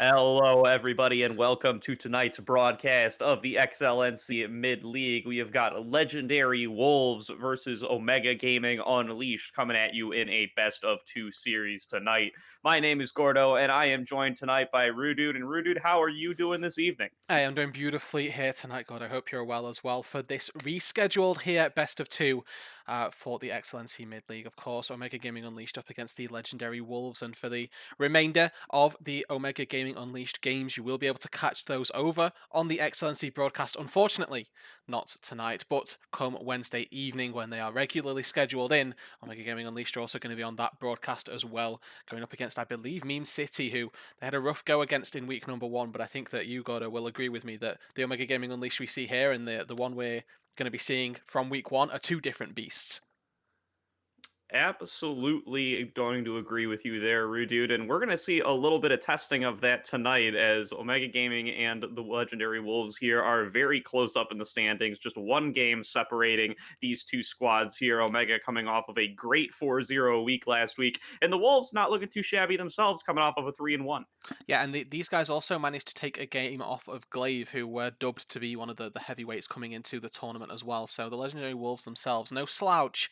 Hello, everybody, and welcome to tonight's broadcast of the XLNC Mid League. We have got legendary Wolves versus Omega Gaming Unleashed coming at you in a best of two series tonight. My name is Gordo, and I am joined tonight by Rudude. And Rudude, how are you doing this evening? Hey, I'm doing beautifully here tonight, God. I hope you're well as well for this rescheduled here best of two for the XLNC Mid League. Of course, Omega Gaming Unleashed up against the legendary Wolves, and for the remainder of the Omega Gaming Unleashed games, you will be able to catch those over on the XLNC broadcast. Unfortunately, not tonight, but come Wednesday evening when they are regularly scheduled in. Omega Gaming Unleashed are also going to be on that broadcast as well, going up against, I believe, Meme City, who they had a rough go against in week number one, but I think that you, Gordo, will agree with me that the Omega Gaming Unleashed we see here and the one we're going to be seeing from week one are two different beasts. Absolutely going to agree with you there, Rudude. And we're going to see a little bit of testing of that tonight as Omega Gaming and the Legendary Wolves here are very close up in the standings. Just one game separating these two squads here. Omega coming off of a great 4-0 week last week, and the Wolves not looking too shabby themselves, coming off of a 3-1. Yeah, and these guys also managed to take a game off of Glaive, who were dubbed to be one of the heavyweights coming into the tournament as well. So the Legendary Wolves themselves, no slouch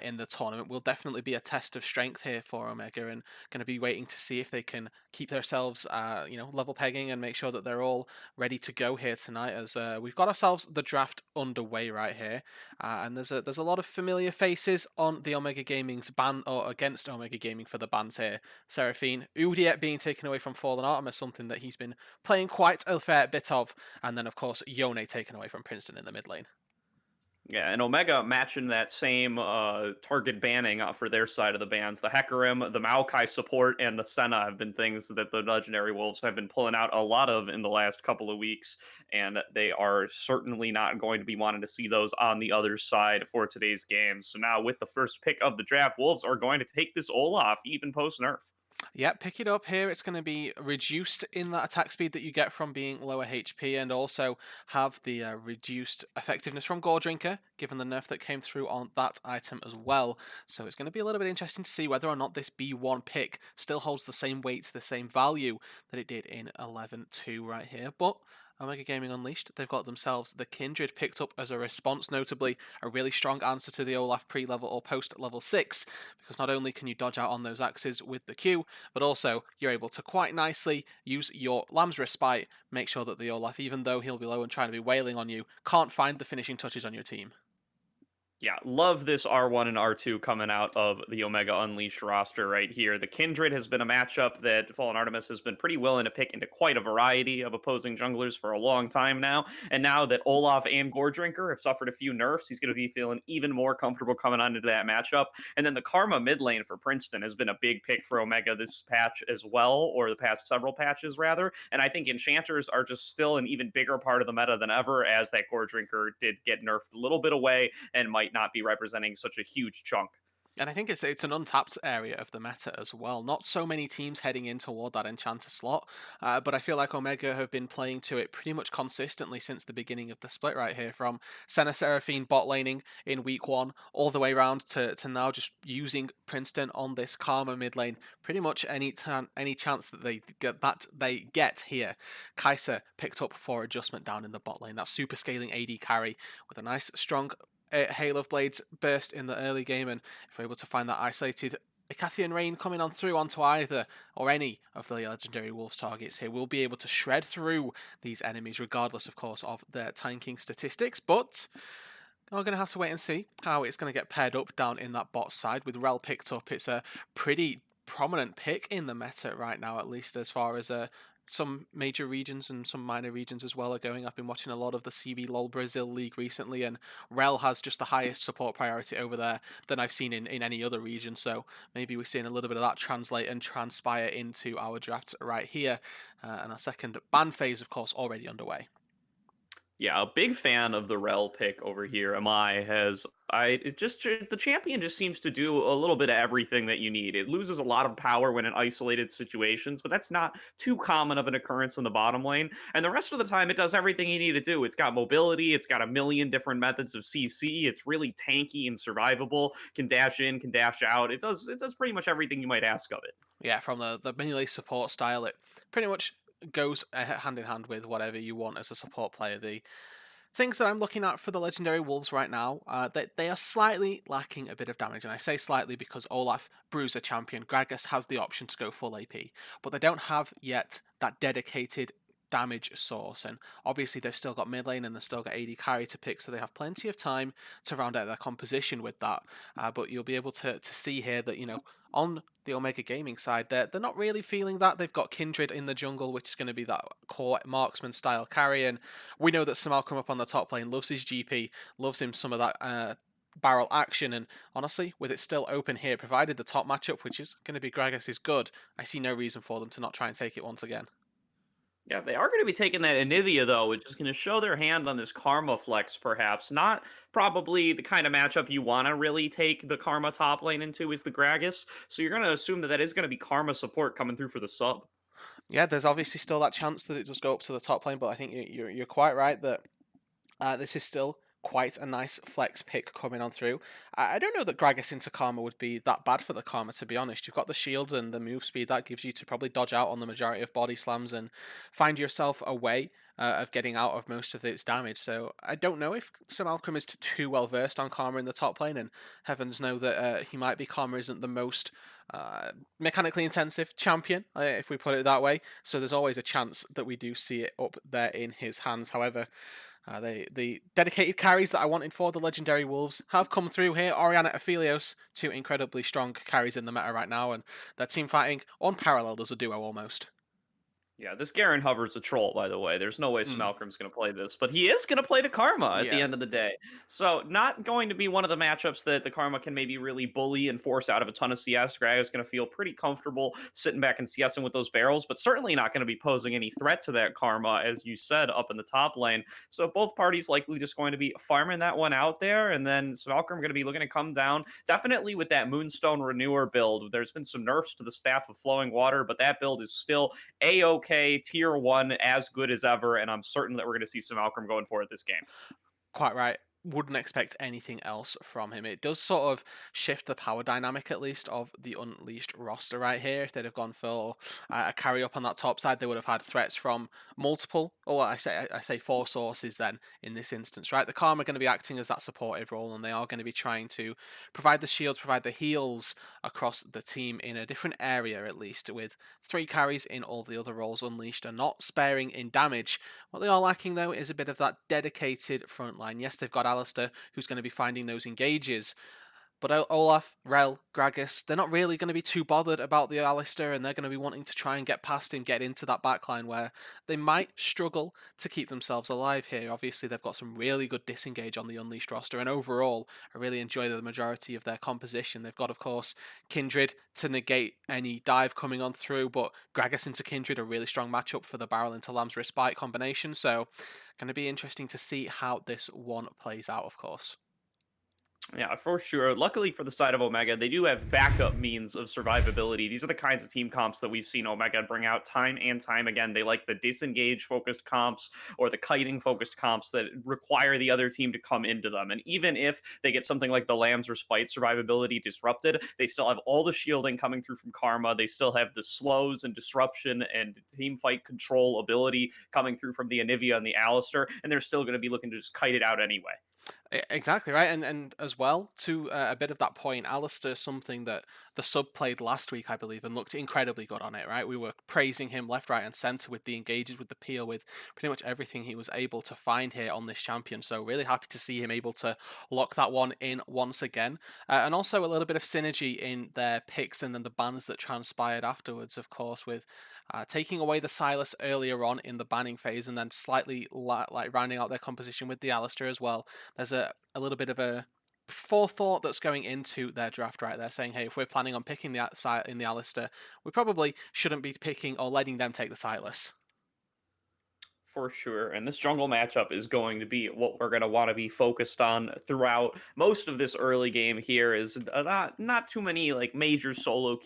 in the tournament, will definitely be a test of strength here for Omega, and going to be waiting to see if they can keep themselves, level pegging and make sure that they're all ready to go here tonight. As we've got ourselves the draft underway right here, and there's a lot of familiar faces on the Omega Gaming's ban or against Omega Gaming for the bans here. Seraphine, Udiet being taken away from Fallen Artemis, something that he's been playing quite a fair bit of, and then of course Yone taken away from Princeton in the mid lane. Yeah, and Omega matching that same target banning for their side of the bans. The Hecarim, the Maokai support, and the Senna have been things that the Legendary Wolves have been pulling out a lot of in the last couple of weeks, and they are certainly not going to be wanting to see those on the other side for today's game. So now, with the first pick of the draft, Wolves are going to take this Olaf, even post nerf. Yeah, pick it up here. It's going to be reduced in that attack speed that you get from being lower HP, and also have the reduced effectiveness from Gore Drinker, given the nerf that came through on that item as well. So it's going to be a little bit interesting to see whether or not this B1 pick still holds the same weight, the same value that it did in 11.2 right here. But Omega Gaming Unleashed, they've got themselves the Kindred picked up as a response, notably a really strong answer to the Olaf pre-level or post-level 6, because not only can you dodge out on those axes with the Q, but also you're able to quite nicely use your Lamb's Respite, make sure that the Olaf, even though he'll be low and trying to be wailing on you, can't find the finishing touches on your team. Yeah, love this R1 and R2 coming out of the Omega Unleashed roster right here. The Kindred has been a matchup that Fallen Artemis has been pretty willing to pick into quite a variety of opposing junglers for a long time now. And now that Olaf and Gore Drinker have suffered a few nerfs, he's going to be feeling even more comfortable coming on into that matchup. And then the Karma mid lane for Princeton has been a big pick for Omega this patch as well, or the past several patches rather. And I think Enchanters are just still an even bigger part of the meta than ever, as that Gore Drinker did get nerfed a little bit away and might not be representing such a huge chunk. And I think it's an untapped area of the meta as well. Not so many teams heading in toward that Enchanter slot, but I feel like Omega have been playing to it pretty much consistently since the beginning of the split right here, from Senna Seraphine bot laning in week one all the way around to now just using Princeton on this Karma mid lane. Pretty much any chance that they get here. Kai'Sa picked up for adjustment down in the bot lane. That super scaling AD carry with a nice strong Hail of Blades burst in the early game, and if we're able to find that isolated Icathian Rain coming on through onto either or any of the legendary Wolves targets here, we'll be able to shred through these enemies, regardless, of course, of their tanking statistics. But we're going to have to wait and see how it's going to get paired up down in that bot side. With Rel picked up, it's a pretty prominent pick in the meta right now, at least as far as some major regions and some minor regions as well are going. I've been watching a lot of the CBLOL Brazil League recently, and Rel has just the highest support priority over there than I've seen in any other region. So maybe we're seeing a little bit of that translate and transpire into our drafts right here. And our second ban phase, of course, already underway. Yeah, a big fan of the Rel pick over here. Am I? Has I it just the champion just seems to do a little bit of everything that you need. It loses a lot of power when in isolated situations, but that's not too common of an occurrence in the bottom lane. And the rest of the time, it does everything you need to do. It's got mobility. It's got a million different methods of CC. It's really tanky and survivable. Can dash in, can dash out. It does pretty much everything you might ask of it. Yeah, from the melee support style, it pretty much goes hand in hand with whatever you want as a support player. The things that I'm looking at for the legendary wolves right now, they are slightly lacking a bit of damage, and I say slightly because Olaf brews a champion. Gragas has the option to go full AP, but they don't have yet that dedicated damage source. And obviously, they've still got mid lane and they've still got AD carry to pick, so they have plenty of time to round out their composition with that. But you'll be able to see here that on the Omega Gaming side, they're not really feeling that. They've got Kindred in the jungle, which is going to be that core marksman style carry, and we know that Samal up on the top lane loves his GP, loves him some of that barrel action, and honestly, with it still open here, provided the top matchup, which is going to be Gragas, is good, I see no reason for them to not try and take it once again. Yeah, they are going to be taking that Anivia though, which is going to show their hand on this Karma flex, perhaps. Not probably the kind of matchup you want to really take the Karma top lane into is the Gragas. So you're going to assume that that is going to be Karma support coming through for the sub. Yeah, there's obviously still that chance that it does go up to the top lane, but I think you're quite right that this is still quite a nice flex pick coming on through. I don't know that Gragas into Karma would be that bad for the Karma, to be honest. You've got the shield and the move speed that gives you to probably dodge out on the majority of body slams and find yourself a way of getting out of most of its damage. So I don't know if Sir Malcolm is too well versed on Karma in the top lane, and heavens know that he might be. Karma isn't the most mechanically intensive champion, if we put it that way. So there's always a chance that we do see it up there in his hands. However, the dedicated carries that I wanted for the legendary wolves have come through here. Orianna, Aphelios, two incredibly strong carries in the meta right now, and their team fighting unparalleled as a duo almost. Yeah, this Garen Hover's a troll, by the way. There's no way Mm, Smalcolm's going to play this, but he is going to play the Karma at the yeah, end of the day. So, not going to be one of the matchups that the Karma can maybe really bully and force out of a ton of CS. Greg is going to feel pretty comfortable sitting back and CSing with those barrels, but certainly not going to be posing any threat to that Karma, as you said, up in the top lane. So, both parties likely just going to be farming that one out there, and then Smalcom going to be looking to come down. Definitely with that Moonstone Renewer build. There's been some nerfs to the Staff of Flowing Water, but that build is still a-okay, tier one, as good as ever, and I'm certain that we're going to see some Malcolm going for it this game. quite right. Wouldn't expect anything else from him. It does sort of shift the power dynamic, at least, of the Unleashed roster right here. If they'd have gone for a carry up on that top side, they would have had threats from multiple, or I say four sources then in this instance, right? The Karma are going to be acting as that supportive role, and they are going to be trying to provide the shields, provide the heals across the team in a different area, at least, with three carries in all the other roles. Unleashed are not sparing in damage. What they are lacking, though, is a bit of that dedicated front line. Yes, they've got Alistair, who's going to be finding those engages, but Olaf, Rel, Gragas, they're not really going to be too bothered about the Alistair, and they're going to be wanting to try and get past him, get into that backline where they might struggle to keep themselves alive here. Obviously, they've got some really good disengage on the Unleashed roster, and overall, I really enjoy the majority of their composition. They've got, of course, Kindred to negate any dive coming on through, but Gragas into Kindred, a really strong matchup for the Barrel into Lamb's Respite combination, so going to be interesting to see how this one plays out, of course. Yeah, for sure. Luckily for the side of Omega, they do have backup means of survivability. These are the kinds of team comps that we've seen Omega bring out time and time again. They like the disengage focused comps or the kiting focused comps that require the other team to come into them. And even if they get something like the Lamb's Respite survivability disrupted, they still have all the shielding coming through from Karma. They still have the slows and disruption and team fight control ability coming through from the Anivia and the Alistair, and they're still going to be looking to just kite it out anyway. Exactly right, and as well to a bit of that point, Alistair, something that the sub played last week, I believe, and looked incredibly good on it. Right, we were praising him left, right, and centre with the engages, with the peel, with pretty much everything he was able to find here on this champion. So really happy to see him able to lock that one in once again, and also a little bit of synergy in their picks and then the bans that transpired afterwards. Of course, with taking away the Silas earlier on in the banning phase, and then slightly like rounding out their composition with the Alistair as well. There's a little bit of a forethought that's going into their draft right there, saying, hey, if we're planning on picking the in the Alistair, we probably shouldn't be picking or letting them take the Silas. For sure. And this jungle matchup is going to be what we're going to want to be focused on throughout most of this early game here is not too many like major solo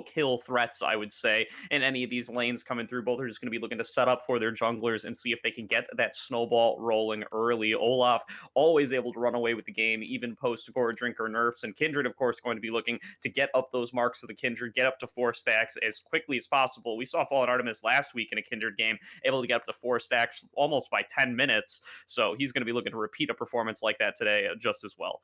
kill threats, I would say, in any of these lanes coming through. Both are just going to be looking to set up for their junglers and see if they can get that snowball rolling early. Olaf always able to run away with the game even post Gore Drinker nerfs, and Kindred of course going to be looking to get up those marks of the Kindred, get up to 4 stacks as quickly as possible. We saw Fallen Artemis last week in a Kindred game able to get up to 4 stacks almost by 10 minutes. So he's going to be looking to repeat a performance like that today just as well.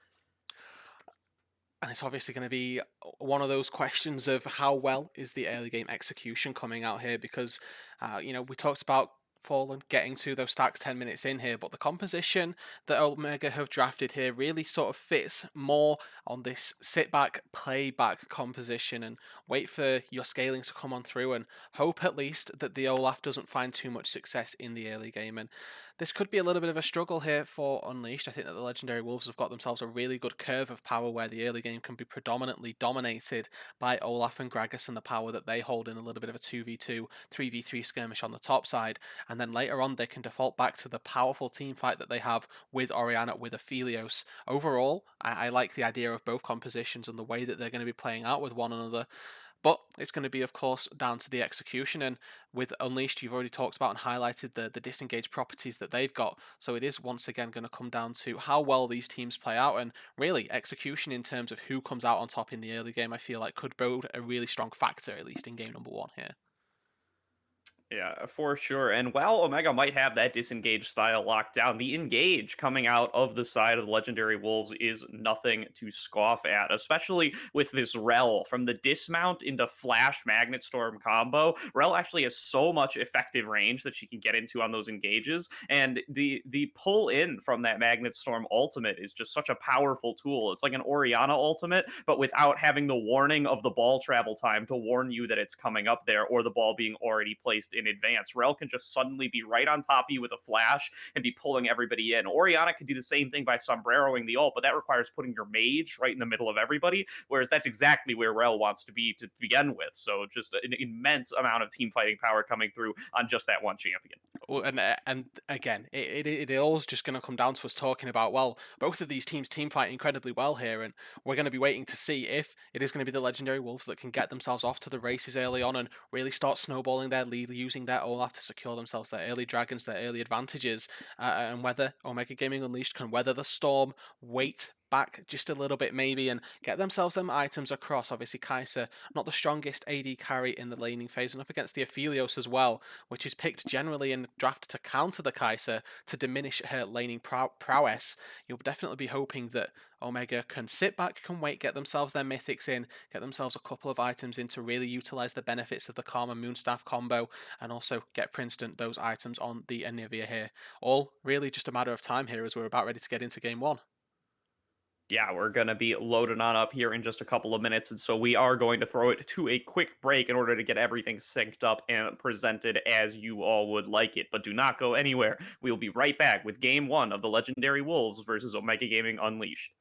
And it's obviously going to be one of those questions of how well is the early game execution coming out here because, we talked about Fallen getting to those stacks 10 minutes in here, but the composition that Omega have drafted here really sort of fits more on this sit back, play back composition and wait for your scaling to come on through and hope at least that the Olaf doesn't find too much success in the early game. And this could be a little bit of a struggle here for Unleashed. I think that the Legendary Wolves have got themselves a really good curve of power where the early game can be predominantly dominated by Olaf and Gragas and the power that they hold in a little bit of a 2v2, 3v3 skirmish on the top side. And then later on, they can default back to the powerful team fight that they have with Orianna, with Aphelios. Overall, I like the idea of both compositions and the way that they're going to be playing out with one another. But it's going to be, of course, down to the execution. And with Unleashed, you've already talked about and highlighted the disengaged properties that they've got. So it is once again going to come down to how well these teams play out. And really, execution in terms of who comes out on top in the early game, I feel like could bode a really strong factor, at least in game number 1 here. Yeah, for sure. And while Omega might have that disengage style locked down, the engage coming out of the side of the Legendary Wolves is nothing to scoff at, especially with this Rel. From the dismount into Flash Magnet Storm combo, Rel actually has so much effective range that she can get into on those engages. And the pull in from that Magnet Storm ultimate is just such a powerful tool. It's like an Orianna ultimate, but without having the warning of the ball travel time to warn you that it's coming up there or the ball being already placed in advance. Rel can just suddenly be right on top of you with a flash and be pulling everybody in. Orianna could do the same thing by sombreroing the ult, but that requires putting your mage right in the middle of everybody, whereas that's exactly where Rel wants to be to begin with. So just an immense amount of team fighting power coming through on just that one champion. Well, and again, it is just going to come down to us talking about, well, both of these teams team fight incredibly well here, and we're going to be waiting to see if it is going to be the Legendary Wolves that can get themselves off to the races early on and really start snowballing their lead, using their Olaf to secure themselves their early dragons, their early advantages, and whether Omega Gaming Unleashed can weather the storm, wait back just a little bit maybe and get themselves them items across. Obviously Kai'Sa not the strongest AD carry in the laning phase and up against the Aphelios as well, which is picked generally in the draft to counter the Kai'Sa to diminish her laning prowess. You'll definitely be hoping that Omega can sit back, can wait, get themselves their mythics in, get themselves a couple of items in to really utilize the benefits of the Karma Moonstaff combo and also get Princeton those items on the Anivia here. All really just a matter of time here as we're about ready to get into game 1. Yeah, we're going to be loading on up here in just a couple of minutes. And so we are going to throw it to a quick break in order to get everything synced up and presented as you all would like it. But do not go anywhere. We will be right back with game 1 of the Legendary Wolves versus Omega Gaming Unleashed.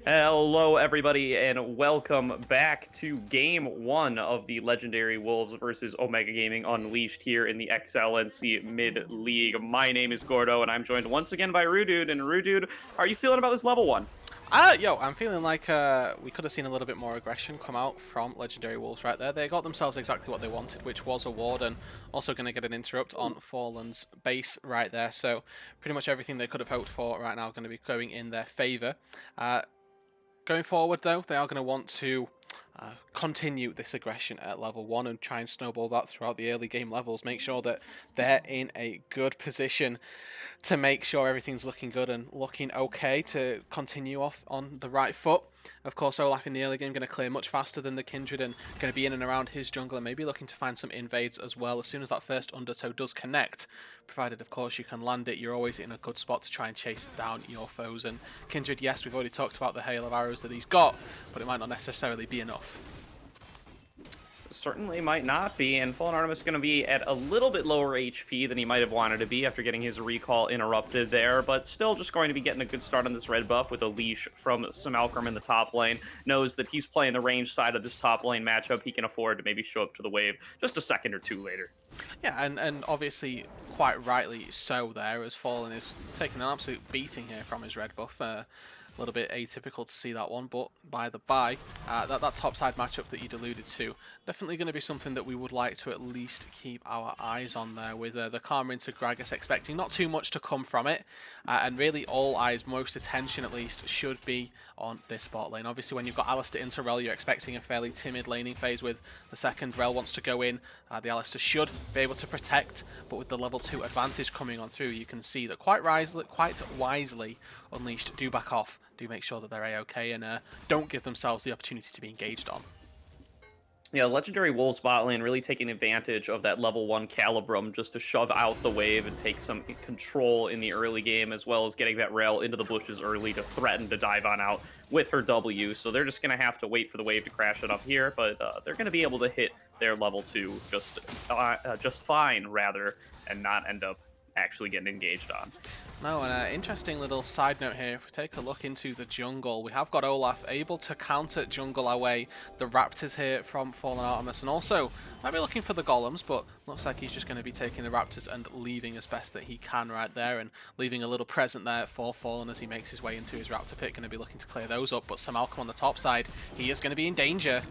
Hello, everybody, and welcome back to Game 1 of the Legendary Wolves versus Omega Gaming Unleashed here in the XLNC Mid-League. My name is Gordo, and I'm joined once again by Rudude. And Rudude, how are you feeling about this level 1? I'm feeling like we could have seen a little bit more aggression come out from Legendary Wolves right there. They got themselves exactly what they wanted, which was a ward, and also going to get an interrupt on Fallen's base right there. So pretty much everything they could have hoped for right now going to be going in their favour. Going forward, though, they are going to want to continue this aggression at level 1 and try and snowball that throughout the early game levels. Make sure that they're in a good position to make sure everything's looking good and looking okay to continue off on the right foot. Of course, Olaf in the early game going to clear much faster than the Kindred and going to be in and around his jungle and maybe looking to find some invades as well as soon as that first undertow does connect. Provided, of course, you can land it, you're always in a good spot to try and chase down your foes. And Kindred, yes, we've already talked about the hail of arrows that he's got, but it might not necessarily be enough. Certainly might not be, and Fallen Artemis is going to be at a little bit lower HP than he might have wanted to be after getting his recall interrupted there, but still just going to be getting a good start on this red buff with a leash from Simalcrum in the top lane. Knows that he's playing the range side of this top lane matchup. He can afford to maybe show up to the wave just a second or two later. Yeah, and obviously quite rightly so there, as Fallen is taking an absolute beating here from his red buff. A little bit atypical to see that one, but by the by, that top side matchup that you'd alluded to, definitely going to be something that we would like to at least keep our eyes on there, with the Karma into Gragas expecting not too much to come from it, and really all eyes, most attention at least, should be on this bot lane. Obviously when you've got Alistair into Rel, you're expecting a fairly timid laning phase with the second Rel wants to go in. The Alistair should be able to protect, but with the level 2 advantage coming on through, you can see that quite wisely Unleashed do back off, do make sure that they're a-okay, and don't give themselves the opportunity to be engaged on. Yeah, Legendary Wolves bot lane really taking advantage of that level 1 Calibrum just to shove out the wave and take some control in the early game, as well as getting that rail into the bushes early to threaten to dive on out with her W. So they're just going to have to wait for the wave to crash it up here, but they're going to be able to hit their level 2 just fine, rather, and not end up actually getting engaged on. No, and an interesting little side note here, if we take a look into the jungle, we have got Olaf able to counter jungle away the Raptors here from Fallen Artemis, and also might be looking for the Golems, but looks like he's just going to be taking the Raptors and leaving as best that he can right there, and leaving a little present there for Fallen as he makes his way into his Raptor pit, going to be looking to clear those up, but Simalcrum on the top side, he is going to be in danger.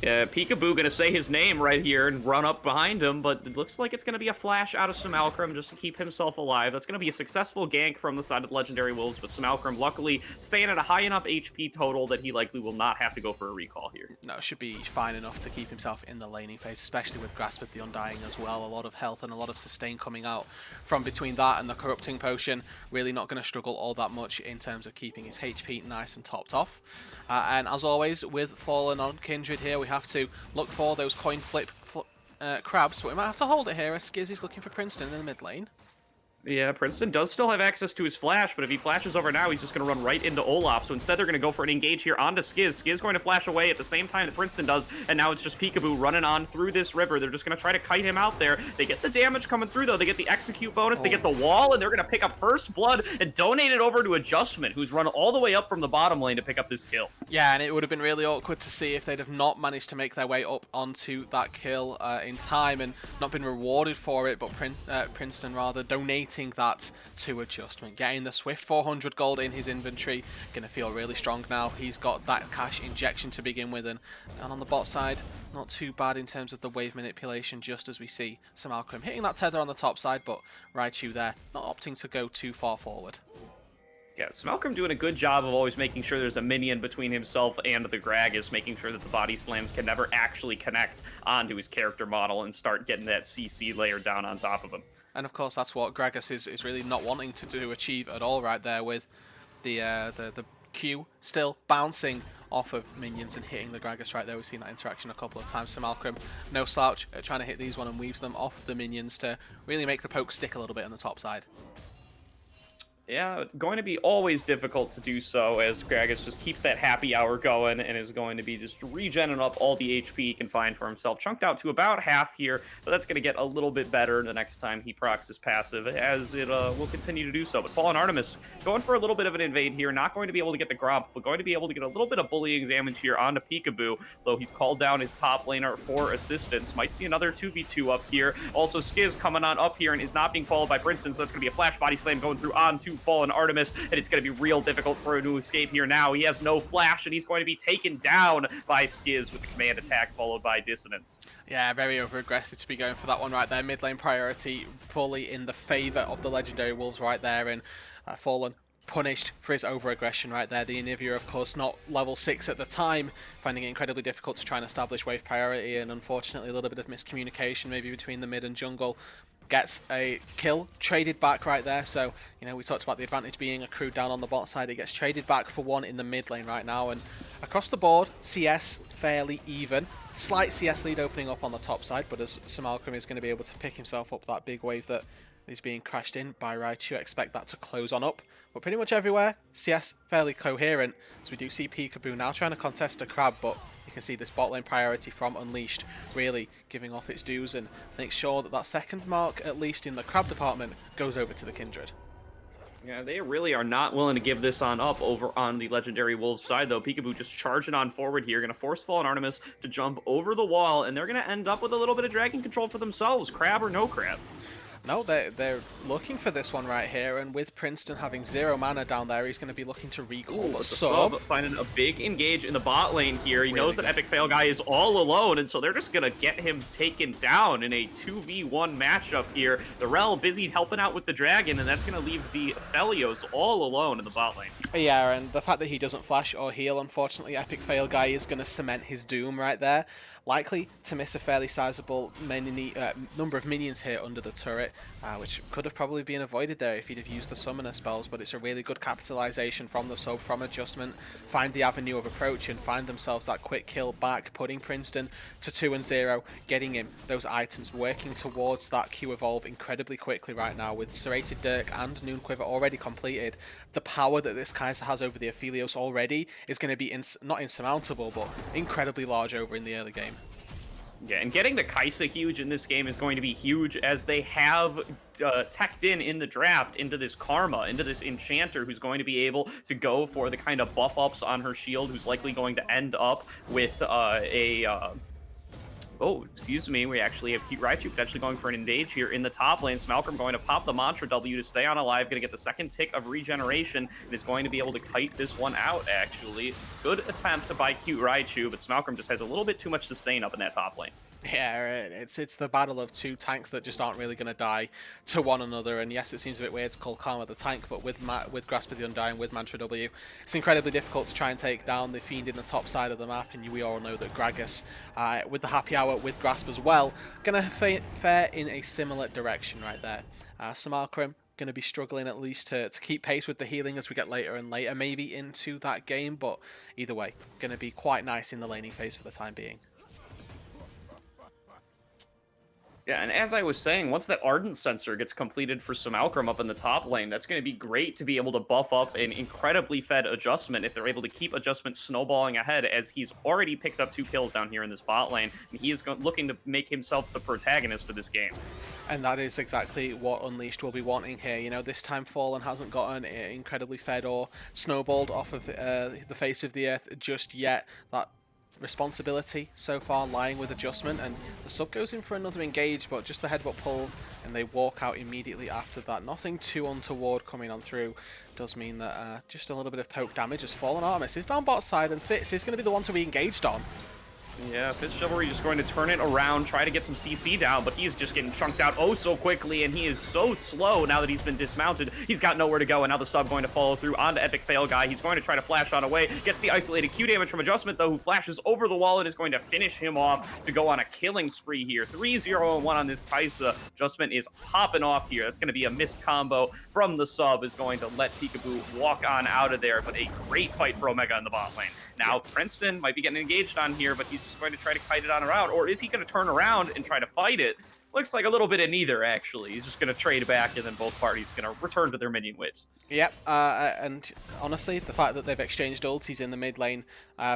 Yeah, Peekaboo gonna say his name right here and run up behind him, but it looks like it's gonna be a flash out of Simalcrum just to keep himself alive. That's gonna be a successful gank from the side of the Legendary Wolves, but Simalcrum luckily staying at a high enough HP total that he likely will not have to go for a recall here. No, should be fine enough to keep himself in the laning phase, especially with Grasp of the Undying as well. A lot of health and a lot of sustain coming out from between that and the Corrupting Potion. Really not going to struggle all that much in terms of keeping his HP nice and topped off. And as always, with Fallen on Kindred here, we have to look for those coin flip crabs, but we might have to hold it here as Skiz is looking for Princeton in the mid lane. Yeah, Princeton does still have access to his flash, but if he flashes over now, he's just going to run right into Olaf. So instead, they're going to go for an engage here onto Skiz. Skiz going to flash away at the same time that Princeton does, and now it's just Peekaboo running on through this river. They're just going to try to kite him out there. They get the damage coming through, though. They get the execute bonus, they get the wall, and they're going to pick up first blood and donate it over to Adjustment, who's run all the way up from the bottom lane to pick up this kill. Yeah, and it would have been really awkward to see if they'd have not managed to make their way up onto that kill in time and not been rewarded for it, but Princeton rather donating that to Adjustment, getting the swift 400 gold in his inventory. Gonna feel really strong now. He's got that cash injection to begin with, and on the bot side, not too bad in terms of the wave manipulation, just as we see Simalcrum hitting that tether on the top side, but Raichu there not opting to go too far forward. Yeah, Simalcrum doing a good job of always making sure there's a minion between himself and the Gragas, making sure that the body slams can never actually connect onto his character model and start getting that CC layer down on top of him. And of course, that's what Gragas is really not wanting to achieve at all right there, with the Q still bouncing off of minions and hitting the Gragas right there. We've seen that interaction a couple of times. Simalcrum, no slouch, trying to hit these one and weaves them off the minions to really make the poke stick a little bit on the top side. Yeah, going to be always difficult to do so, as Gragas just keeps that happy hour going and is going to be just regenning up all the HP he can find for himself. Chunked out to about half here, but that's going to get a little bit better the next time he procs his passive, as it will continue to do so. But Fallen Artemis going for a little bit of an invade here, not going to be able to get the Gromp, but going to be able to get a little bit of bullying damage here onto Peekaboo, though he's called down his top laner for assistance. Might see another 2v2 up here. Also, Skiz coming on up here and is not being followed by Princeton, so that's going to be a flash body slam going through onto Fallen Artemis, and it's going to be real difficult for him to escape here now. He has no flash, and he's going to be taken down by Skiz with the command attack followed by Dissonance. Yeah, very over-aggressive to be going for that one right there. Mid lane priority fully in the favour of the Legendary Wolves right there, and Fallen punished for his over-aggression right there. The Anivia, of course, not level 6 at the time, finding it incredibly difficult to try and establish wave priority, and unfortunately a little bit of miscommunication maybe between the mid and jungle. Gets a kill, traded back right there. So, you know, we talked about the advantage being accrued down on the bot side. It gets traded back for one in the mid lane right now. And across the board, CS fairly even. Slight CS lead opening up on the top side, but as Simalcrum is going to be able to pick himself up that big wave that is being crashed in by Raichu, expect that to close on up. But pretty much everywhere, CS fairly coherent, as we do see Peekaboo now trying to contest a crab, but he can see this bot lane priority from Unleashed really giving off its dues and make sure that that second mark, at least in the crab department, goes over to the Kindred. Yeah, they really are not willing to give this on up over on the Legendary Wolves side, though. Peekaboo just charging on forward here, going to force Fallen Artemis to jump over the wall, and they're going to end up with a little bit of dragon control for themselves, crab or no crab. No, they're looking for this one right here, and with Princeton having 0 mana down there, he's going to be looking to recall the sub. Finding a big engage in the bot lane here. He Really knows that good. Epic Fail Guy is all alone, and so they're just going to get him taken down in a 2v1 matchup here. The Rel busy helping out with the dragon, and that's going to leave the Thelios all alone in the bot lane. Yeah, and the fact that he doesn't flash or heal, unfortunately, Epic Fail Guy is going to cement his doom right there. Likely to miss a fairly sizable number of minions here under the turret, which could have probably been avoided there if he'd have used the summoner spells, but it's a really good capitalization from the sub, from adjustment, find the avenue of approach and find themselves that quick kill back, putting Princeton to 2-0, getting him those items, working towards that Q evolve incredibly quickly right now with Serrated Dirk and Noon Quiver already completed. The power that this Kai'Sa has over the Aphelios already is going to be not insurmountable, but incredibly large over in the early game. Yeah, and getting the Kai'Sa huge in this game is going to be huge, as they have teched in the draft into this Karma, into this Enchanter, who's going to be able to go for the kind of buff ups on her shield, who's likely going to end up with oh, excuse me, we actually have Cute Raichu potentially going for an engage here in the top lane. Smalcrum going to pop the Mantra W to stay on alive, going to get the second tick of regeneration, and is going to be able to kite this one out, actually. Good attempt by Cute Raichu, but Smalcrum just has a little bit too much sustain up in that top lane. Yeah, it's the battle of two tanks that just aren't really going to die to one another. And yes, it seems a bit weird to call Karma the tank, but with Grasp of the Undying, with Mantra W, it's incredibly difficult to try and take down the Fiend in the top side of the map. And we all know that Gragas, with the Happy Hour, with Grasp as well, going to fare in a similar direction right there. Smalcrum going to be struggling at least to keep pace with the healing as we get later and later, maybe into that game. But either way, going to be quite nice in the laning phase for the time being. Yeah, and as I was saying, once that Ardent Sensor gets completed for Smalcrum up in the top lane, that's going to be great to be able to buff up an incredibly fed adjustment if they're able to keep adjustment snowballing ahead, as he's already picked up 2 kills down here in this bot lane, and he is looking to make himself the protagonist for this game. And that is exactly what Unleashed will be wanting here. You know, this time Fallen hasn't gotten incredibly fed or snowballed off of the face of the earth just yet. That responsibility so far lying with adjustment, and the sub goes in for another engage, but just the headbutt pull and they walk out immediately after that. Nothing too untoward coming on through. Does mean that just a little bit of poke damage has fallen. Artemis is down bot side, and Fitz is going to be the one to be engaged on. Yeah, Fitz Chivalry just going to turn it around, try to get some CC down, but he's just getting chunked out oh so quickly, and he is so slow now that he's been dismounted. He's got nowhere to go, and now the sub going to follow through onto Epic Fail Guy. He's going to try to flash on away, gets the isolated Q damage from Adjustment, though, who flashes over the wall and is going to finish him off to go on a killing spree here. 3-0-1 on this Kai'Sa. Adjustment is popping off here. That's going to be a missed combo from the sub, is going to let Peekaboo walk on out of there, but a great fight for Omega in the bot lane. Now, Princeton might be getting engaged on here, but he's just going to try to kite it on around, or is he going to turn around and try to fight it? Looks like a little bit of neither, actually. He's just going to trade back, and then both parties going to return to their minion waves. Yep, and honestly, the fact that they've exchanged ultis in the mid lane,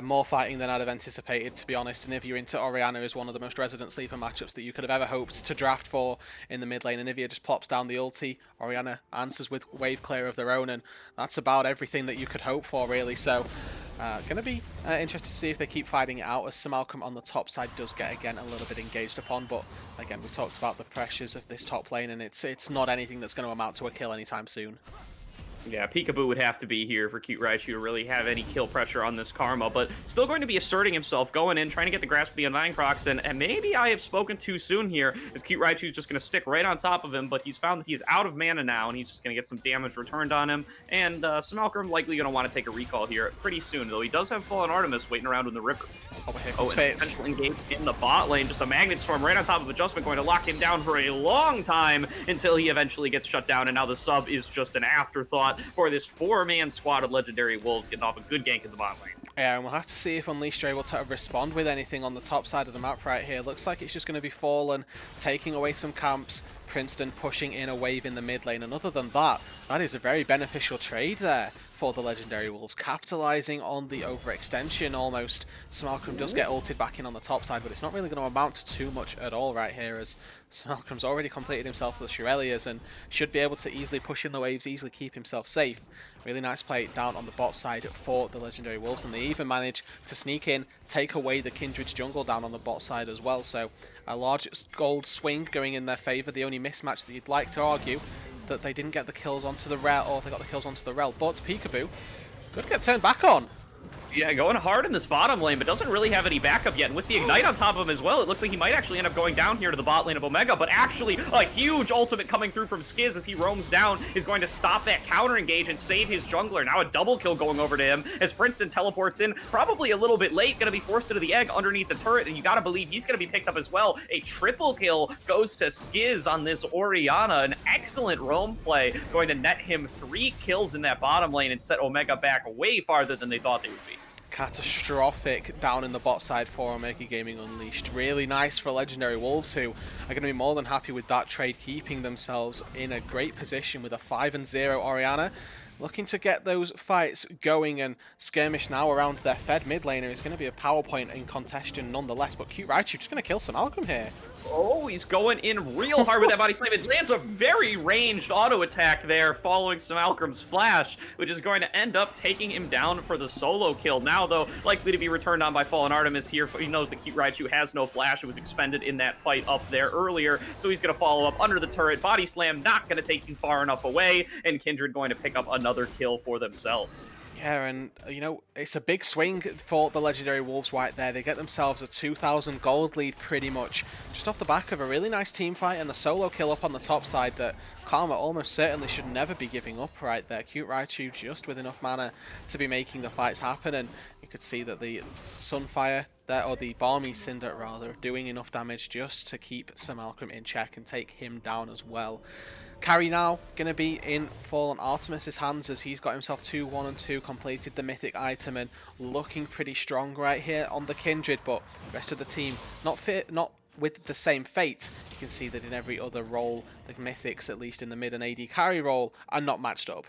more fighting than I'd have anticipated, to be honest. And Anivia into Orianna is one of the most resident sleeper matchups that you could have ever hoped to draft for in the mid lane. Anivia just plops down the ulti, Orianna answers with wave clear of their own, and that's about everything that you could hope for, really. So, going to be interested to see if they keep fighting it out, as Smalcrum on the top side does get, again, a little bit engaged upon. But, again, we talked about the pressures of this top lane, and it's not anything that's going to amount to a kill anytime soon. Yeah, Peekaboo would have to be here for Cute Raichu to really have any kill pressure on this Karma, but still going to be asserting himself, going in, trying to get the grasp of the Undying procs, and maybe I have spoken too soon here, as Cute Raichu is just going to stick right on top of him, but he's found that he's out of mana now, and he's just going to get some damage returned on him, and Smalcrum likely going to want to take a recall here pretty soon, though he does have Fallen Artemis waiting around in the river. Oh, and potential engage in the bot lane, just a Magnet Storm right on top of Adjustment, going to lock him down for a long time until he eventually gets shut down, and now the sub is just an afterthought for this 4-man squad of Legendary Wolves, getting off a good gank in the bot lane. Yeah, and we'll have to see if Unleashed are able to respond with anything on the top side of the map right here. Looks like it's just going to be Fallen taking away some camps, Princeton pushing in a wave in the mid lane, and other than that, that is a very beneficial trade there for the Legendary Wolves, capitalizing on the overextension almost. Smalcrum does get ulted back in on the top side, but it's not really going to amount to too much at all right here, as Smalcrum's already completed himself to the Shurelias and should be able to easily push in the waves, easily keep himself safe. Really nice play down on the bot side for the Legendary Wolves, and they even manage to sneak in, take away the Kindred's jungle down on the bot side as well. So a large gold swing going in their favour. The only mismatch that you'd like to argue that they didn't get the kills onto the Rel, or they got the kills onto the Rel, but Peekaboo could get turned back on. Yeah, going hard in this bottom lane, but doesn't really have any backup yet. And with the Ignite on top of him as well, it looks like he might actually end up going down here to the bot lane of Omega, but actually a huge ultimate coming through from Skiz as he roams down is going to stop that counter engage and save his jungler. Now a double kill going over to him as Princeton teleports in, probably a little bit late, going to be forced into the egg underneath the turret, and you got to believe he's going to be picked up as well. A triple kill goes to Skiz on this Orianna, an excellent roam play, going to net him 3 kills in that bottom lane and set Omega back way farther than they thought they would be. Catastrophic down in the bot side for Omega Gaming Unleashed. Really nice for Legendary Wolves, who are going to be more than happy with that trade, keeping themselves in a great position with a 5-0 Orianna. Looking to get those fights going, and skirmish now around their fed mid laner is going to be a power point in contention nonetheless, but Cute Raichu just going to kill some Malcolm here. Oh, he's going in real hard with that body slam. It lands a very ranged auto attack there following Smalcrum's flash, which is going to end up taking him down for the solo kill. Now, though, likely to be returned on by Fallen Artemis here. He knows that Cute Raichu has no flash. It was expended in that fight up there earlier, so he's going to follow up under the turret. Body slam not going to take you far enough away, and Kindred going to pick up another kill for themselves. Yeah, and, you know, it's a big swing for the Legendary Wolves right there. They get themselves a 2,000 gold lead pretty much, just off the back of a really nice team fight and the solo kill up on the top side that Karma almost certainly should never be giving up right there. Cute Raichu just with enough mana to be making the fights happen, and you could see that the Sunfire there, or the Balmy Cinder rather, doing enough damage just to keep Sir Malcolm in check and take him down as well. Carry now going to be in Fallen Artemis' hands as he's got himself 2-1-2, completed the mythic item and looking pretty strong right here on the Kindred, but the rest of the team not with the same fate. You can see that in every other role, the mythics, at least in the mid and AD carry role, are not matched up.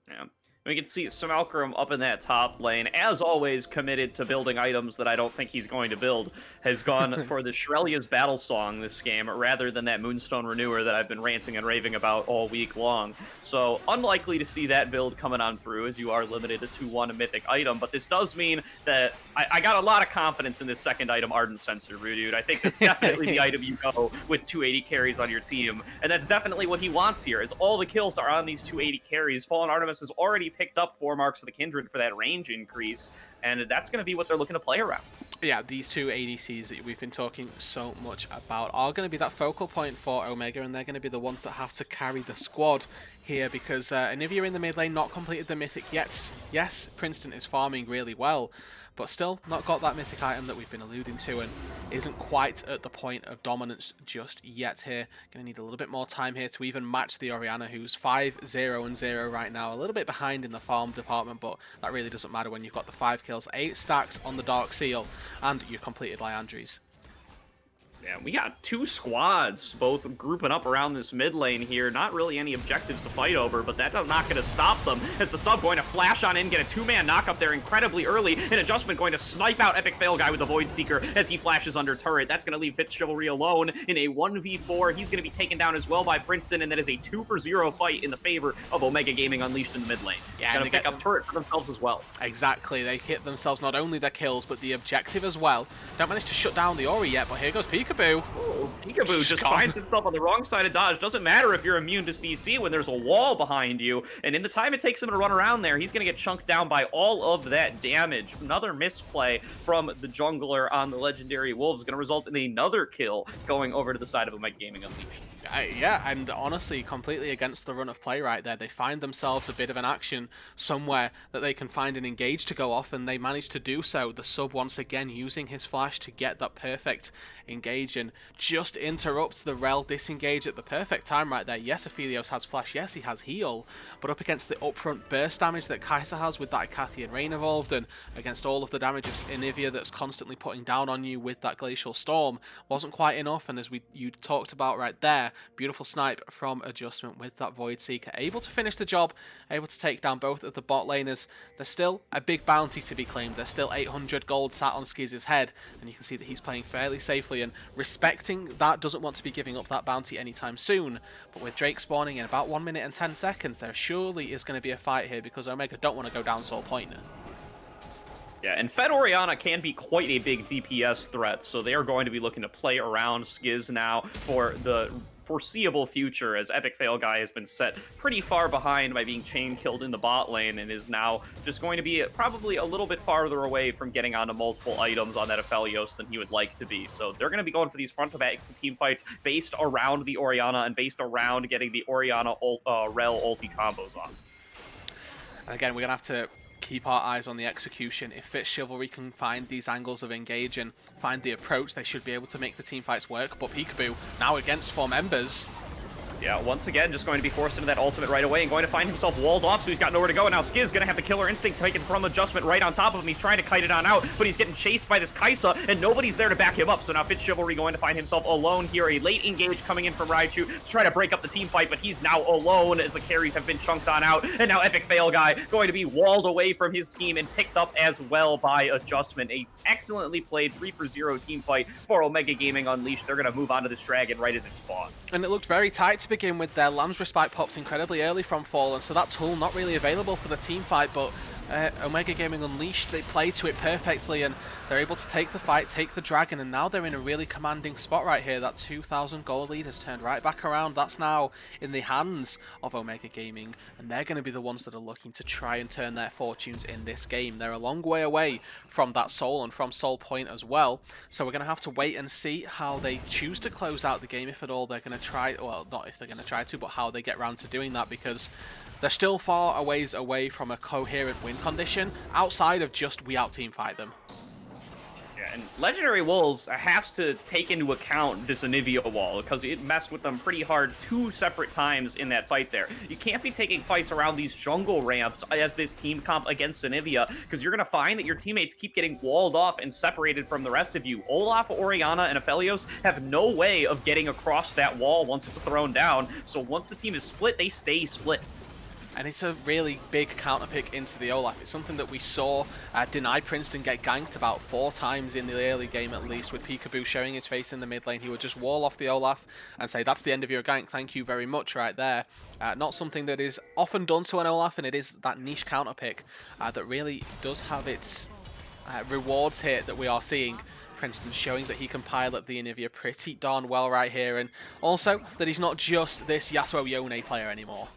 Yeah. We can see Smalcrum up in that top lane, as always, committed to building items that I don't think he's going to build, has gone for the Shurelia's Battle Song this game, rather than that Moonstone Renewer that I've been ranting and raving about all week long. So, unlikely to see that build coming on through, as you are limited to 2-1 mythic item, but this does mean that I got a lot of confidence in this second item, Ardent Sensor, dude. I think that's definitely the item you go with 280 carries on your team, and that's definitely what he wants here, is all the kills are on these 280 carries. Fallen Artemis has already picked up 4 marks of the Kindred for that range increase, and that's going to be what they're looking to play around. Yeah, these two ADCs that we've been talking so much about are going to be that focal point for Omega, and they're going to be the ones that have to carry the squad here, because Anivia in the mid lane not completed the mythic yet. Yes, Princeton is farming really well, but still not got that mythic item that we've been alluding to, and isn't quite at the point of dominance just yet here. Going to need a little bit more time here to even match the Orianna, who's 5-0-0 right now, a little bit behind in the farm department, but that really doesn't matter when you've got the 5 kills, 8 stacks on the Dark Seal, and you've completed Liandry's. Yeah, we got 2 squads, both grouping up around this mid lane here. Not really any objectives to fight over, but that's not going to stop them. As the sub going to flash on in, get a 2-man knock up there incredibly early. An adjustment going to snipe out Epic Fail Guy with the Void Seeker as he flashes under turret. That's going to leave Fitz Chivalry alone in a 1v4. He's going to be taken down as well by Princeton, and that is a 2-for-0 fight in the favor of Omega Gaming Unleashed in the mid lane. Yeah, going to pick up turret for themselves as well. Exactly, they hit themselves not only their kills, but the objective as well. Don't manage to shut down the Ori yet, but here goes Peekaboo. Oh, Peekaboo just finds himself on the wrong side of dodge. Doesn't matter if you're immune to CC when there's a wall behind you, and in the time it takes him to run around there, he's going to get chunked down by all of that damage. Another misplay from the jungler on the Legendary Wolves going to result in another kill going over to the side of Omega Gaming Unleashed. Yeah, and honestly, completely against the run of play right there. They find themselves a bit of an action somewhere that they can find an engage to go off, and they manage to do so. The sub once again using his flash to get that perfect engage and just interrupts the Rel disengage at the perfect time right there. Yes, Aphelios has flash, yes, he has heal, but up against the upfront burst damage that Kai'Sa has with that Cathian Rain evolved, and against all of the damage of Anivia that's constantly putting down on you with that Glacial Storm, wasn't quite enough. And as you talked about right there, Beautiful snipe from Adjustment with that Void Seeker. Able to finish the job, able to take down both of the bot laners. There's still a big bounty to be claimed. There's still 800 gold sat on Skiz's head, and you can see that he's playing fairly safely and respecting that, doesn't want to be giving up that bounty anytime soon. But with Drake spawning in about 1 minute and 10 seconds, there surely is going to be a fight here because Omega don't want to go down Soul Point. Yeah, and Fed Orianna can be quite a big DPS threat, so they are going to be looking to play around Skiz now for the foreseeable future, as Epic Fail Guy has been set pretty far behind by being chain killed in the bot lane and is now just going to be probably a little bit farther away from getting onto multiple items on that Aphelios than he would like to be. So they're going to be going for these front-to-back team fights based around the Orianna and based around getting the Orianna Rel ulti combos off. And again, we're going to have to keep our eyes on the execution. If Fitz Chivalry can find these angles of engage and find the approach, they should be able to make the team fights work. But Peekaboo now against 4 members. Yeah, once again, just going to be forced into that ultimate right away and going to find himself walled off, so he's got nowhere to go. And now Skiz going to have the Killer Instinct taken from Adjustment right on top of him. He's trying to kite it on out, but he's getting chased by this Kaisa, and nobody's there to back him up. So now Fitz Chivalry going to find himself alone here. A late engage coming in from Raichu to try to break up the team fight, but he's now alone as the carries have been chunked on out. And now Epic Fail Guy going to be walled away from his team and picked up as well by Adjustment. A excellently played 3-for-0 team fight for Omega Gaming Unleashed. They're going to move on to this dragon right as it spawns. And it looked very tight to begin with there. Lamb's Respite popped incredibly early from Fallen, so that tool not really available for the team fight, but Omega Gaming Unleashed, they play to it perfectly and they're able to take the fight, take the dragon, and now they're in a really commanding spot right here. That 2,000 gold lead has turned right back around. That's now in the hands of Omega Gaming, and they're going to be the ones that are looking to try and turn their fortunes in this game. They're a long way away from that Soul and from Soul Point as well, so we're going to have to wait and see how they choose to close out the game, if at all they're going to try, well, not if they're going to try to, but how they get around to doing that, because they're still far a ways away from a coherent win condition outside of just we out-team fight them. Yeah, and Legendary Wolves has to take into account this Anivia wall because it messed with them pretty hard 2 separate times in that fight there. You can't be taking fights around these jungle ramps as this team comp against Anivia because you're going to find that your teammates keep getting walled off and separated from the rest of you. Olaf, Orianna, and Aphelios have no way of getting across that wall once it's thrown down, so once the team is split, they stay split. And it's a really big counter pick into the Olaf. It's something that we saw Deny Princeton get ganked about 4 times in the early game at least, with Peekaboo showing his face in the mid lane. He would just wall off the Olaf and say, that's the end of your gank, thank you very much right there. Not something that is often done to an Olaf, and it is that niche counter pick that really does have its rewards here that we are seeing. Princeton showing that he can pilot the Anivia pretty darn well right here, and also that he's not just this Yasuo Yone player anymore.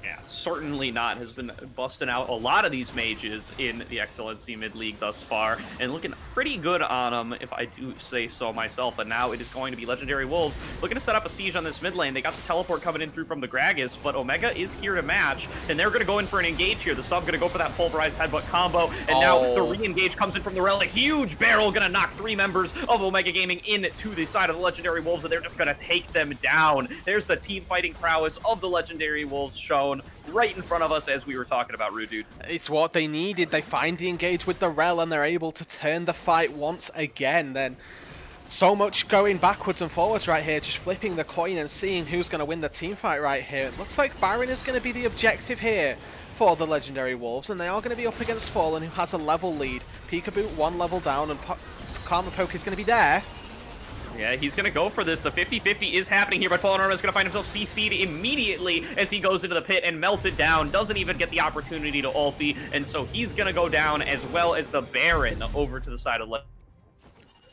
Yeah, certainly not. Has been busting out a lot of these mages in the XLNC mid-league thus far, and looking pretty good on them, if I do say so myself. And now it is going to be Legendary Wolves looking to set up a siege on this mid lane. They got the teleport coming in through from the Gragas, but Omega is here to match, and they're going to go in for an engage here. The sub going to go for that pulverized headbutt combo, and now the re-engage comes in from the Relic. Huge barrel going to knock 3 members of Omega Gaming into the side of the Legendary Wolves, and they're just going to take them down. There's the team fighting prowess of the Legendary Wolves shown right in front of us as we were talking about, Rude Dude. It's what they needed. They find the engage with the Rel and they're able to turn the fight once again. Then so much going backwards and forwards right here, just flipping the coin and seeing who's going to win the team fight right here. It looks like Baron is going to be the objective here for the Legendary Wolves, and they are going to be up against Fallen, who has a level lead. Peekaboo 1 level down, and Karma Poke is going to be there. Yeah, he's going to go for this. The 50-50 is happening here, but Fallen Armor is going to find himself CC'd immediately as he goes into the pit and melted down. Doesn't even get the opportunity to ulti, and so he's going to go down, as well as the Baron over to the side of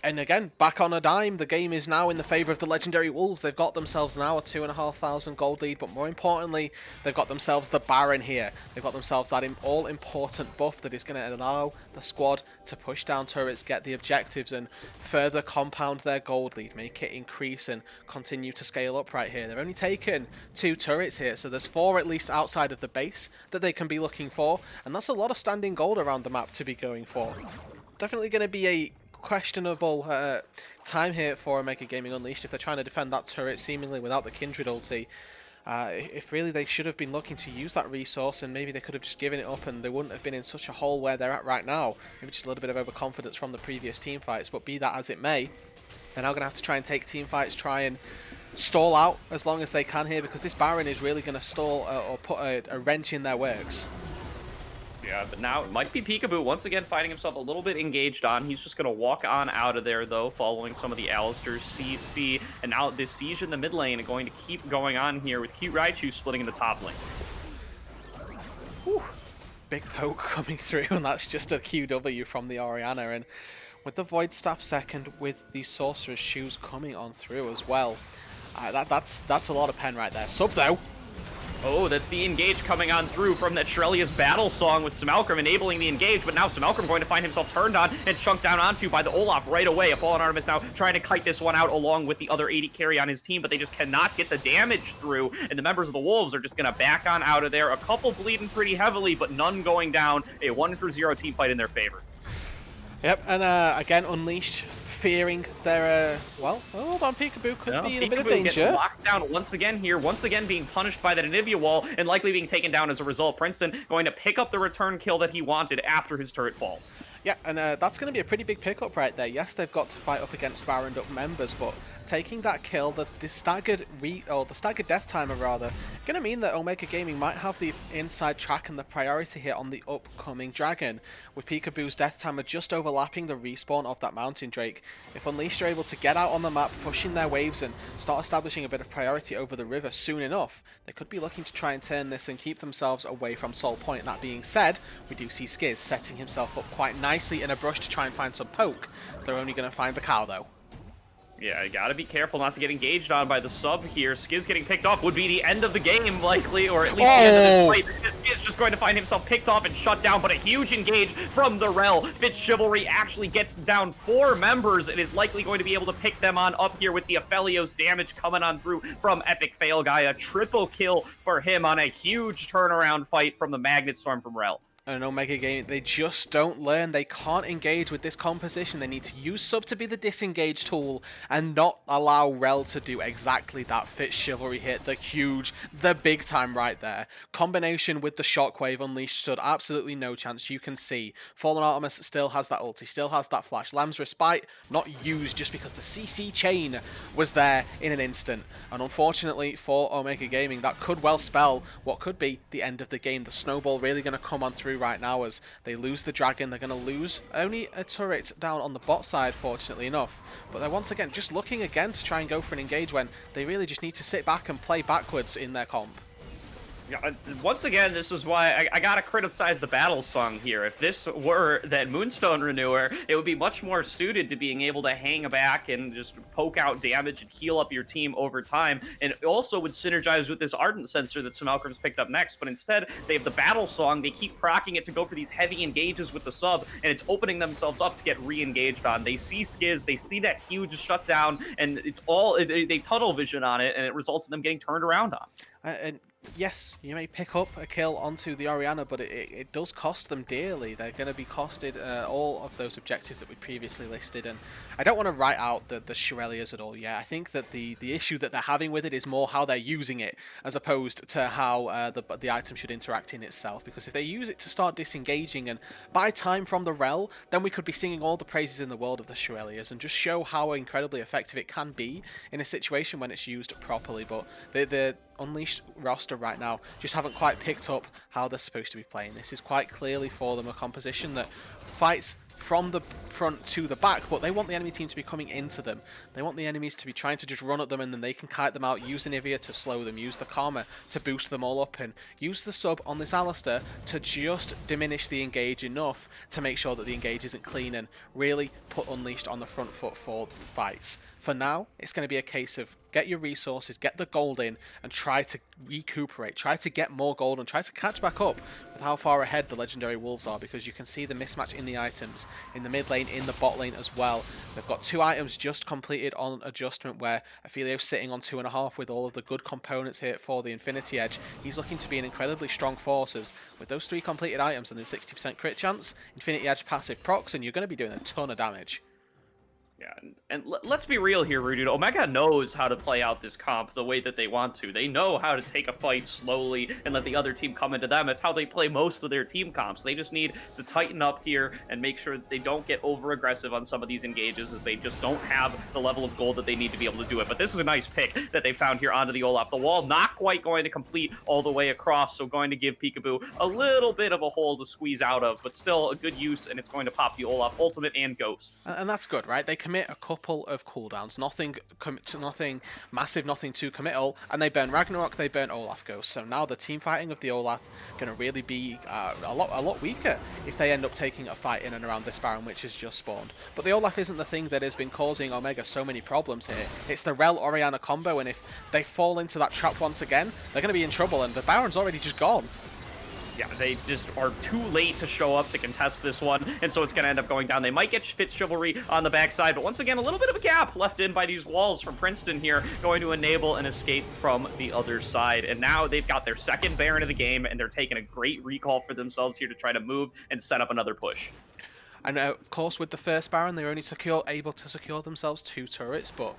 And again, back on a dime, the game is now in the favor of the Legendary Wolves. They've got themselves now a 2,500 gold lead, but more importantly, they've got themselves the Baron here. They've got themselves that all-important buff that is going to allow the squad to push down turrets, get the objectives, and further compound their gold lead, make it increase and continue to scale up right here. They've only taken 2 turrets here, so there's 4 at least outside of the base that they can be looking for, and that's a lot of standing gold around the map to be going for. Definitely going to be a questionable time here for Omega Gaming Unleashed if they're trying to defend that turret seemingly without the Kindred ulti. If really they should have been looking to use that resource, and maybe they could have just given it up and they wouldn't have been in such a hole where they're at right now. Maybe just a little bit of overconfidence from the previous team fights, but be that as it may, they're now going to have to try and take team fights, try and stall out as long as they can here, because this Baron is really going to stall or put a wrench in their works. Yeah, but now it might be Peekaboo once again finding himself a little bit engaged on. He's just going to walk on out of there, though, following some of the Alistair's CC. And now this siege in the mid lane is going to keep going on here with Cute Raichu splitting in the top lane. Whew. Big poke coming through, and that's just a QW from the Orianna. And with the Void Staff second, with the Sorcerer's Shoes coming on through as well, that's a lot of pen right there. Sub, though. Oh, that's the engage coming on through from that Shrelia's battle song with Smalkram enabling the engage, but now Smalkram going to find himself turned on and chunked down onto by the Olaf right away. A Fallen Artemis now trying to kite this one out along with the other 80 carry on his team, but they just cannot get the damage through, and the members of the Wolves are just going to back on out of there. A couple bleeding pretty heavily, but none going down. A 1-for-0 team fight in their favor. Yep, and again, Unleashed fearing their, well, hold on, Peekaboo could be in a bit of danger. Getting locked down once again here, once again being punished by that Anivia wall, and likely being taken down as a result. Princeton going to pick up the return kill that he wanted after his turret falls. Yeah, and that's going to be a pretty big pickup right there. Yes, they've got to fight up against Baroned up members, but taking that kill, the staggered death timer rather, going to mean that Omega Gaming might have the inside track and the priority here on the upcoming dragon, with Peekaboo's death timer just overlapping the respawn of that Mountain Drake. If Unleashed are able to get out on the map, pushing their waves and start establishing a bit of priority over the river soon enough, they could be looking to try and turn this and keep themselves away from Soul Point. That being said, we do see Skiz setting himself up quite nicely in a brush to try and find some poke. They're only going to find the cow though. Yeah, you gotta be careful not to get engaged on by the sub here. Skiz getting picked off would be the end of the game, likely, or at least the end of this fight. Skiz just going to find himself picked off and shut down, but a huge engage from the Rel. Fitz Chivalry actually gets down 4 members and is likely going to be able to pick them on up here with the Aphelios damage coming on through from Epic Fail Guy. A triple kill for him on a huge turnaround fight from the Magnet Storm from Rel. And Omega Gaming, they just don't learn. They can't engage with this composition. They need to use sub to be the disengage tool and not allow Rel to do exactly that. Fitz Chivalry hit the huge, the big time right there. Combination with the Shockwave Unleashed stood absolutely no chance. You can see Fallen Artemis still has that ulti, still has that flash. Lamb's Respite not used just because the CC chain was there in an instant. And unfortunately for Omega Gaming, that could well spell what could be the end of the game. The snowball really going to come on through right now as they lose the dragon. They're going to lose only a turret down on the bot side, fortunately enough, but they're once again just looking again to try and go for an engage when they really just need to sit back and play backwards in their comp. Yeah, once again, this is why I gotta criticize the battle song here. If this were that Moonstone Renewer, it would be much more suited to being able to hang back and just poke out damage and heal up your team over time, and it also would synergize with this Ardent Sensor that Smalkram's picked up next, but instead, they have the battle song, they keep proccing it to go for these heavy engages with the sub, and it's opening themselves up to get re-engaged on. They see Skiz, they see that huge shutdown, and it's all, they tunnel vision on it, and it results in them getting turned around on. And yes, you may pick up a kill onto the Orianna, but it does cost them dearly. They're going to be costed all of those objectives that we previously listed, and I don't want to write out the Shurelias at all yet. I think that the issue that they're having with it is more how they're using it, as opposed to how the item should interact in itself, because if they use it to start disengaging and buy time from the Rel, then we could be singing all the praises in the world of the Shurelias and just show how incredibly effective it can be in a situation when it's used properly. But the Unleashed roster right now just haven't quite picked up how they're supposed to be playing. This is quite clearly for them a composition that fights from the front to the back, but they want the enemy team to be coming into them. They want the enemies to be trying to just run at them, and then they can kite them out, use Anivia to slow them, use the Karma to boost them all up, and use the sub on this Alistair to just diminish the engage enough to make sure that the engage isn't clean and really put Unleashed on the front foot for the fights. For now, it's going to be a case of get your resources, get the gold in, and try to recuperate, try to get more gold, and try to catch back up with how far ahead the Legendary Wolves are, because you can see the mismatch in the items, in the mid lane, in the bot lane as well. They've got 2 items just completed on adjustment, where Aphelios sitting on 2.5 with all of the good components here for the Infinity Edge. He's looking to be an incredibly strong forces. With those 3 completed items and a 60% crit chance, Infinity Edge passive procs, and you're going to be doing a ton of damage. Yeah, and let's be real here, Rudy. Omega knows how to play out this comp the way that they want to. They know how to take a fight slowly and let the other team come into them. It's how they play most of their team comps. They just need to tighten up here and make sure that they don't get over aggressive on some of these engages, as they just don't have the level of gold that they need to be able to do it. But this is a nice pick that they found here onto the Olaf. The wall not quite going to complete all the way across, so going to give Peekaboo a little bit of a hole to squeeze out of, but still a good use, and it's going to pop the Olaf ultimate and ghost. And that's good, right? They commit a couple of cooldowns, nothing massive, nothing too committal, and they burn Ragnarok, they burn Olaf Ghost. So now the team fighting of the Olaf going to really be a lot weaker if they end up taking a fight in and around this Baron, which has just spawned. But the Olaf isn't the thing that has been causing Omega so many problems here. It's the Rel Orianna combo, and if they fall into that trap once again, they're going to be in trouble, and the Baron's already just gone. Yeah, they just are too late to show up to contest this one, and so it's going to end up going down. They might get Fitz Chivalry on the backside, but once again, a little bit of a gap left in by these walls from Princeton here, going to enable an escape from the other side. And now they've got their second Baron of the game, and they're taking a great recall for themselves here to try to move and set up another push. And of course, with the first Baron, they're only able to secure themselves 2 turrets, but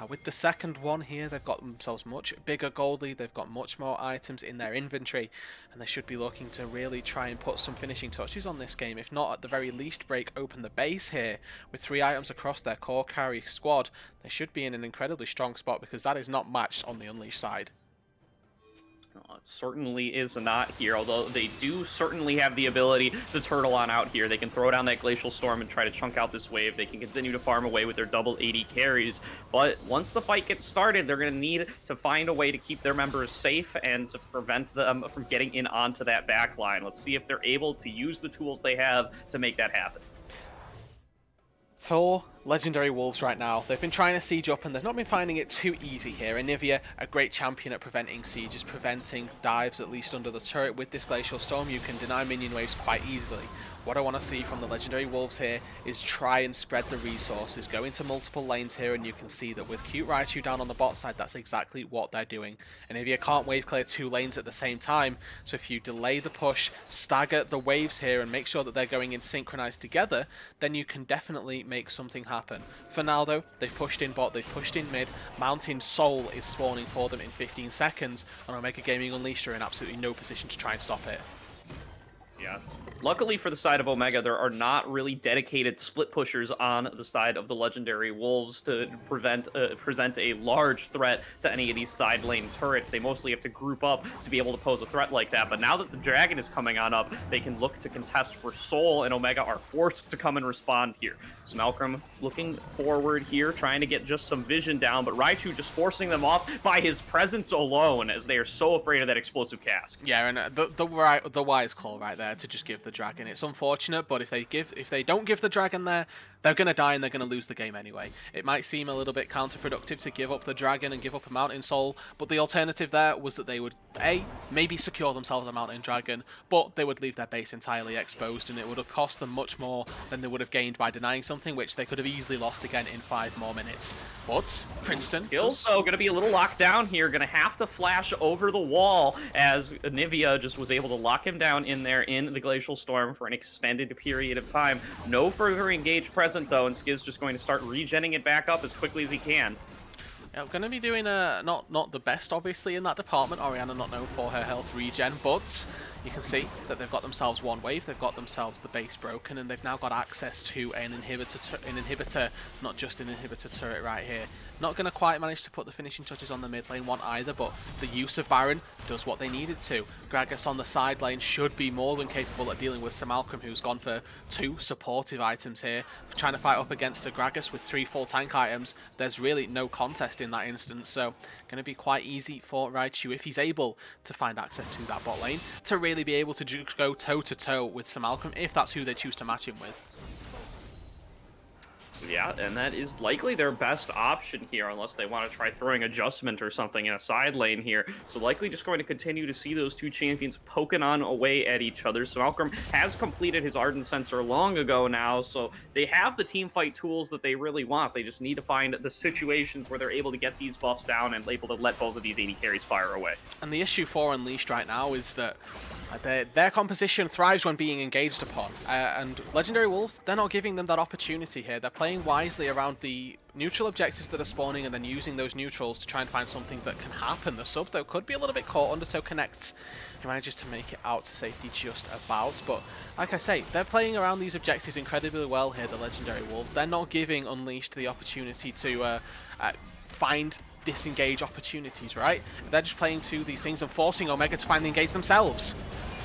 with the second one here, they've got themselves much bigger gold lead, they've got much more items in their inventory, and they should be looking to really try and put some finishing touches on this game. If not, at the very least, break open the base here. With 3 items across their core carry squad, they should be in an incredibly strong spot, because that is not matched on the Unleashed side. It certainly is not here, although they do certainly have the ability to turtle on out here. They can throw down that Glacial Storm and try to chunk out this wave. They can continue to farm away with their double 80 carries, but once the fight gets started, they're going to need to find a way to keep their members safe and to prevent them from getting in onto that back line. Let's see if they're able to use the tools they have to make that happen. For Legendary Wolves right now, they've been trying to siege up and they've not been finding it too easy here. Anivia, a great champion at preventing sieges, preventing dives at least under the turret. With this Glacial Storm, you can deny minion waves quite easily. What I want to see from the Legendary Wolves here is try and spread the resources, go into multiple lanes here, and you can see that with Cute Raichu down on the bot side, that's exactly what they're doing. Anivia can't wave clear 2 lanes at the same time, so if you delay the push, stagger the waves here, and make sure that they're going in synchronized together, then you can definitely make something happen. For now though, they've pushed in bot, they've pushed in mid, Mountain Soul is spawning for them in 15 seconds, and Omega Gaming Unleashed are in absolutely no position to try and stop it. Yeah. Luckily for the side of Omega, there are not really dedicated split pushers on the side of the Legendary Wolves to present a large threat to any of these side lane turrets. They mostly have to group up to be able to pose a threat like that. But now that the Dragon is coming on up, they can look to contest for Soul, and Omega are forced to come and respond here. So Malcolm looking forward here, trying to get just some vision down, but Raichu just forcing them off by his presence alone, as they are so afraid of that explosive cask. Yeah, and the wise call right there to just give the Dragon. It's unfortunate, but if they don't give the Dragon there, they're going to die and they're going to lose the game anyway. It might seem a little bit counterproductive to give up the Dragon and give up a Mountain Soul, but the alternative there was that they would, A, maybe secure themselves a Mountain Dragon, but they would leave their base entirely exposed, and it would have cost them much more than they would have gained by denying something, which they could have easily lost again in 5 more minutes. But Princeton... Kills, though, going to be a little locked down here, going to have to flash over the wall, as Nivea just was able to lock him down in there in the Glacial Storm for an extended period of time. No further engaged presence though, and Skiz just going to start regenning it back up as quickly as he can. Yeah, going to be doing not the best, obviously, in that department. Orianna not known for her health regen, but you can see that they've got themselves one wave, they've got themselves the base broken, and they've now got access to an inhibitor, not just an inhibitor turret right here. Not going to quite manage to put the finishing touches on the mid lane one either, but the use of Baron does what they needed to. Gragas on the side lane should be more than capable at dealing with Sir Malcolm, who's gone for 2 supportive items here. Trying to fight up against a Gragas with 3 full tank items, there's really no contest in that instance, so going to be quite easy for Raichu, if he's able to find access to that bot lane, to really be able to go toe-to-toe with Sir Malcolm, if that's who they choose to match him with. Yeah, and that is likely their best option here, unless they want to try throwing adjustment or something in a side lane here. So likely just going to continue to see those 2 champions poking on away at each other. So Malcolm has completed his Ardent Sensor long ago now, so they have the team fight tools that they really want. They just need to find the situations where they're able to get these buffs down and able to let both of these 80 carries fire away. And the issue for Unleashed right now is that their composition thrives when being engaged upon, and Legendary Wolves, they're not giving them that opportunity here. They're playing playing wisely around the neutral objectives that are spawning and then using those neutrals to try and find something that can happen. The sub, though, could be a little bit caught. Undertow connects. He manages to make it out to safety just about. But like I say, they're playing around these objectives incredibly well here, the Legendary Wolves. They're not giving Unleashed the opportunity to find disengage opportunities, right? They're just playing to these things and forcing Omega to find the engage themselves.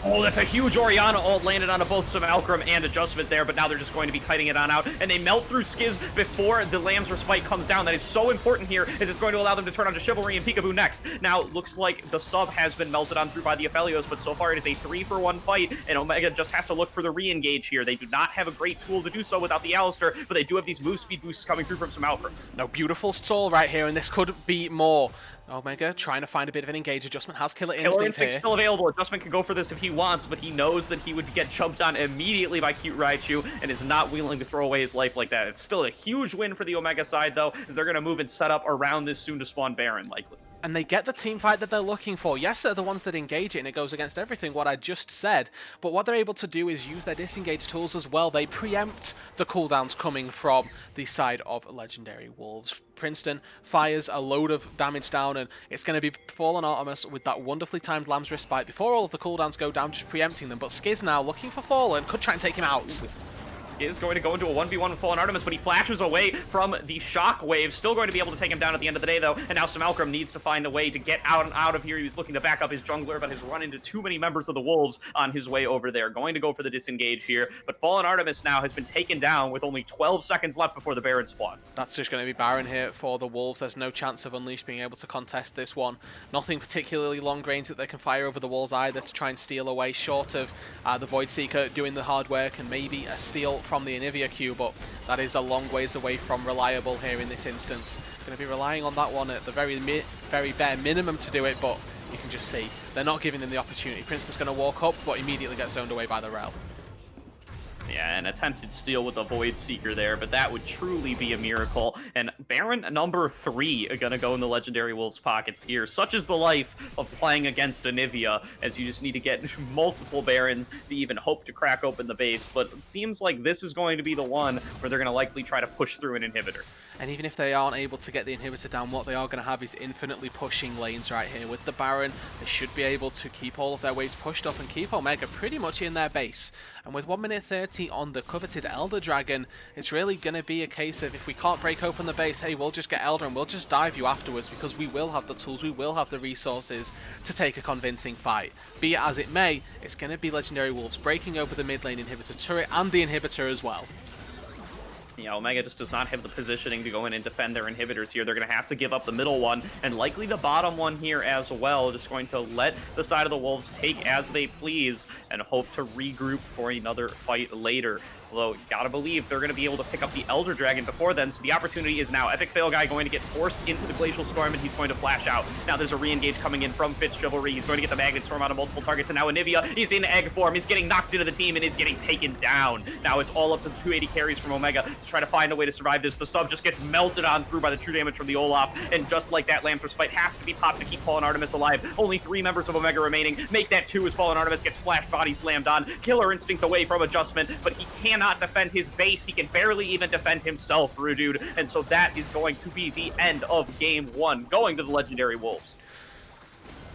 Oh, that's a huge Orianna ult landed onto both Simulacrum and Adjustment there, but now they're just going to be kiting it on out, and they melt through Skiz before the Lamb's Respite comes down. That is so important here, as it's going to allow them to turn onto Chivalry and Peekaboo next. Now, looks like the sub has been melted on through by the Aphelios, but so far it is a 3-for-1 fight, and Omega just has to look for the re-engage here. They do not have a great tool to do so without the Alistar, but they do have these move speed boosts coming through from Simulacrum. No, beautiful stall right here, and this could be more. Omega trying to find a bit of an engage. Adjustment has Killer Instinct here. Still available. Adjustment can go for this if he wants, but he knows that he would get jumped on immediately by Cute Raichu and is not willing to throw away his life like that. It's still a huge win for the Omega side, though, as they're going to move and set up around this soon-to-spawn Baron, likely. And they get the team fight that they're looking for. Yes, they're the ones that engage it, and it goes against everything what I just said. But what they're able to do is use their disengage tools as well. They preempt the cooldowns coming from the side of Legendary Wolves. Princeton fires a load of damage down, and it's going to be Fallen Artemis with that wonderfully timed Lamb's Respite before all of the cooldowns go down, just preempting them. But Skiz now looking for Fallen, could try and take him out. Is going to go into a 1v1 with Fallen Artemis, but he flashes away from the shockwave. Still going to be able to take him down at the end of the day, though. And now Simulacrum needs to find a way to get out of here. He was looking to back up his jungler, but has run into too many members of the Wolves on his way over there. Going to go for the disengage here. But Fallen Artemis now has been taken down with only 12 seconds left before the Baron spawns. That's just going to be Baron here for the Wolves. There's no chance of Unleashed being able to contest this one. Nothing particularly long range that they can fire over the walls either to try and steal away, short of the Void Seeker doing the hard work and maybe a steal from the Anivia Q, but that is a long ways away from reliable here in this instance. Going to be relying on that one at the very bare minimum to do it, but you can just see they're not giving them the opportunity. Princeton's going to walk up, but immediately gets zoned away by the Rel. Yeah, an attempted steal with a Void Seeker there, but that would truly be a miracle. And Baron number 3 are going to go in the Legendary Wolves' pockets here. Such is the life of playing against Anivia, as you just need to get multiple Barons to even hope to crack open the base. But it seems like this is going to be the one where they're going to likely try to push through an inhibitor. And even if they aren't able to get the inhibitor down, what they are going to have is infinitely pushing lanes right here. With the Baron, they should be able to keep all of their waves pushed up and keep Omega pretty much in their base. And with 1 minute 30 on the coveted Elder Dragon, it's really going to be a case of if we can't break open the base, hey, we'll just get Elder and we'll just dive you afterwards, because we will have the tools, we will have the resources to take a convincing fight. Be it as it may, it's going to be Legendary Wolves breaking over the mid lane inhibitor turret and the inhibitor as well. Yeah, Omega just does not have the positioning to go in and defend their inhibitors here. They're going to have to give up the middle one, and likely the bottom one here as well. Just going to let the side of the Wolves take as they please and hope to regroup for another fight later. Although, you gotta believe they're going to be able to pick up the Elder Dragon before then, so the opportunity is now. Epic Fail Guy going to get forced into the Glacial Storm, and he's going to flash out. Now there's a re-engage coming in from Fitz Chivalry. He's going to get the Magnet Storm out of multiple targets, and now Anivia is in egg form. He's getting knocked into the team and is getting taken down. Now it's all up to the 280 carries from Omega to try to find a way to survive this. The sub just gets melted on through by the true damage from the Olaf, and just like that, Lamb's Respite has to be popped to keep Fallen Artemis alive. Only 3 members of Omega remaining. Make that 2 as Fallen Artemis gets flash body slammed on. Killer Instinct away from Adjustment, but he cannot defend his base. He can barely even defend himself, Rudude, and so that is going to be the end of game 1, going to the Legendary Wolves.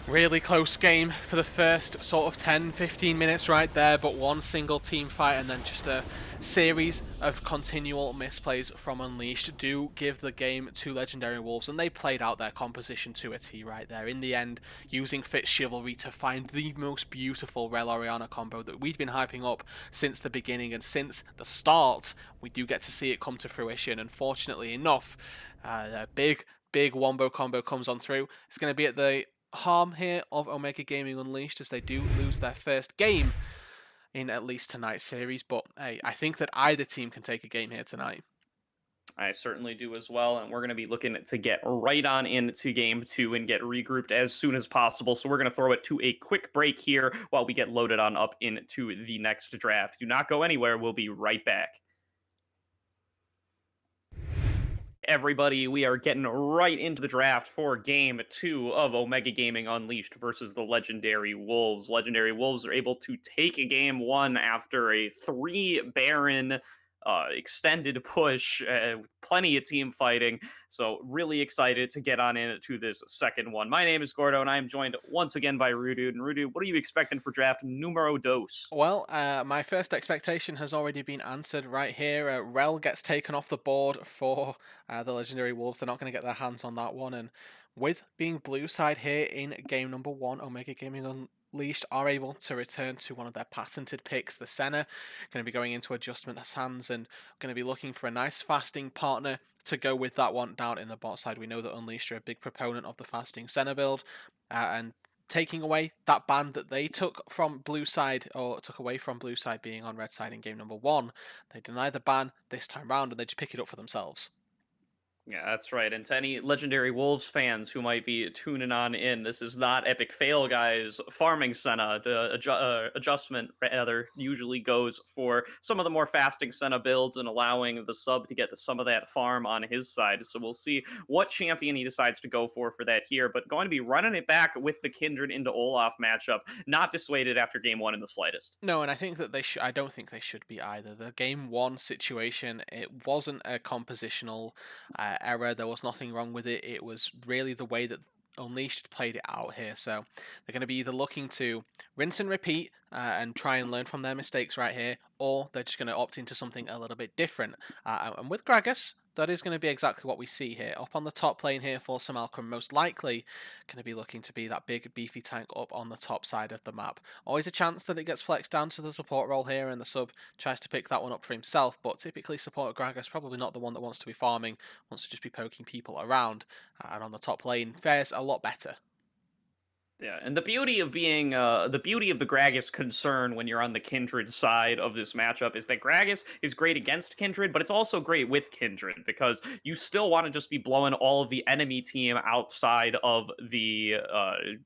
Really close game for the first sort of 10-15 minutes right there, but one single team fight and then just a series of continual misplays from Unleashed do give the game to Legendary Wolves, and they played out their composition to a T right there. In the end, using Fitz Chivalry to find the most beautiful Rel Orianna combo that we'd been hyping up since the beginning, and since the start, we do get to see it come to fruition. And fortunately enough, a big wombo combo comes on through. It's going to be at the harm here of Omega Gaming Unleashed, as they do lose their first game in at least tonight's series. But hey, I think that either team can take a game here tonight. I certainly do as well, and we're going to be looking to get right on into game 2 and get regrouped as soon as possible. So we're going to throw it to a quick break here while we get loaded on up into the next draft. Do not go anywhere. We'll be right back. Everybody, we are getting right into the draft for game 2 of Omega Gaming Unleashed versus the Legendary Wolves. Legendary Wolves are able to take game 1 after a 3 Baron extended push, with plenty of team fighting. So really excited to get on into this second one. My name is Gordo, and I am joined once again by Rudude. And Rudude, what are you expecting for draft numero dos? Well, my first expectation has already been answered right here. Rel gets taken off the board for the Legendary Wolves. They're not going to get their hands on that one. And with being blue side here in game number one, Omega Gaming Unleashed are able to return to one of their patented picks, the Senna. Going to be going into Adjustment's hands and going to be looking for a nice fasting partner to go with that one down in the bot side. We know that Unleashed are a big proponent of the fasting Senna build. And taking away that ban that they took from blue side, or took away from blue side being on red side in game number one. They deny the ban this time round and they just pick it up for themselves. Yeah, that's right. And to any legendary Wolves fans who might be tuning on in, this is not epic fail, guys. Farming Senna, the adjustment rather, usually goes for some of the more fasting Senna builds and allowing the sub to get to some of that farm on his side. So we'll see what champion he decides to go for that here. But going to be running it back with the Kindred into Olaf matchup, not dissuaded after game one in the slightest. No, and I think that they should. I don't think they should be either. The game one situation, it wasn't a compositional error. There was nothing wrong with it. It was really the way that Unleashed played it out here. So they're going to be either looking to rinse and repeat and try and learn from their mistakes right here, or they're just going to opt into something a little bit different. And with Gragas, that is going to be exactly what we see here. Up on the top lane here for Malcolm, most likely going to be looking to be that big beefy tank up on the top side of the map. Always a chance that it gets flexed down to the support role here and the sub tries to pick that one up for himself, but typically support Gragas probably not the one that wants to be farming, wants to just be poking people around, and on the top lane fares a lot better. Yeah, and the beauty of the Gragas concern when you're on the Kindred side of this matchup is that Gragas is great against Kindred, but it's also great with Kindred because you still want to just be blowing all of the enemy team outside of the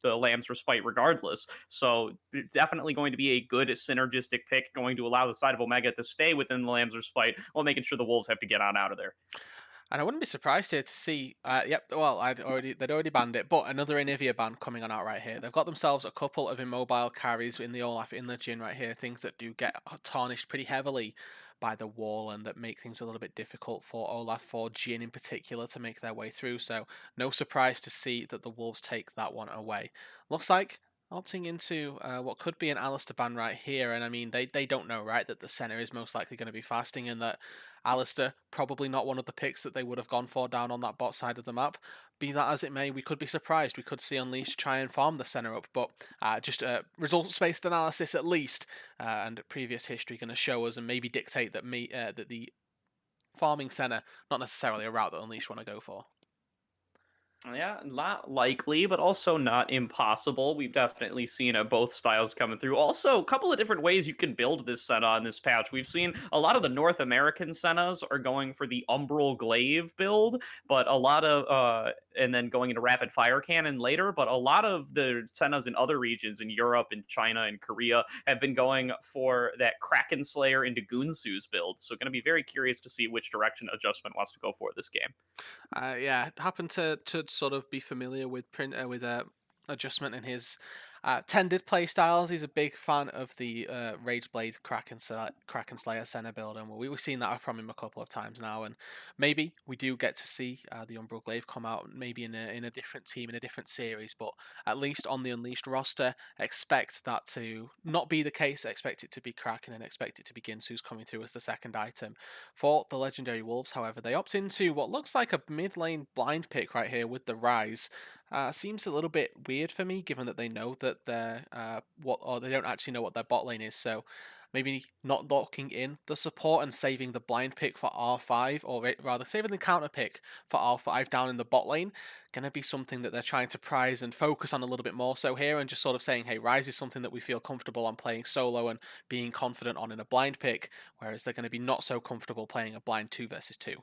Lamb's Respite regardless. So it's definitely going to be a good synergistic pick, going to allow the side of Omega to stay within the Lamb's Respite while making sure the Wolves have to get on out of there. And I wouldn't be surprised here to see, yep, well, they'd already banned it, but another Anivia ban coming on out right here. They've got themselves a couple of immobile carries in the Olaf, in the Jhin right here, things that do get tarnished pretty heavily by the wall and that make things a little bit difficult for Olaf, for Jhin in particular, to make their way through. So no surprise to see that the Wolves take that one away. Looks like opting into what could be an Alistair ban right here, and I mean they don't know, right, that the center is most likely going to be fasting and that Alistair probably not one of the picks that they would have gone for down on that bot side of the map. Be that as it may, we could be surprised. We could see Unleashed try and farm the center up, but just results-based analysis at least, and previous history going to show us and maybe dictate that that the farming center not necessarily a route that Unleashed want to go for. Yeah, not likely, but also not impossible. We've definitely seen both styles coming through. Also, a couple of different ways you can build this Senna on this patch. We've seen a lot of the North American Sennas are going for the Umbral Glaive build, but a lot of and then going into Rapid Fire Cannon later. But a lot of the Sennas in other regions in Europe and China and Korea have been going for that Kraken Slayer into Goonsu's build. So, going to be very curious to see which direction Adjustment wants to go for this game. Yeah, happen to sort of be familiar with adjustment in his tended play styles. He's a big fan of the Rageblade Kraken Slayer center build, and we've seen that from him a couple of times now. And maybe we do get to see the Umbral Glaive come out, maybe in a different team in a different series, but at least on the Unleashed roster, expect that to not be the case. Expect it to be Kraken and expect it to be Ginsu's coming through as the second item. For the Legendary Wolves, however, they opt into what looks like a mid lane blind pick right here with the Rise. Seems a little bit weird for me, given that they know that they're or they don't actually know what their bot lane is. So maybe not locking in the support and saving the blind pick for R5, or rather saving the counter pick for R5 down in the bot lane, going to be something that they're trying to prize and focus on a little bit more so here, and just sort of saying, hey, Rise is something that we feel comfortable on playing solo and being confident on in a blind pick, whereas they're going to be not so comfortable playing a blind 2 versus 2.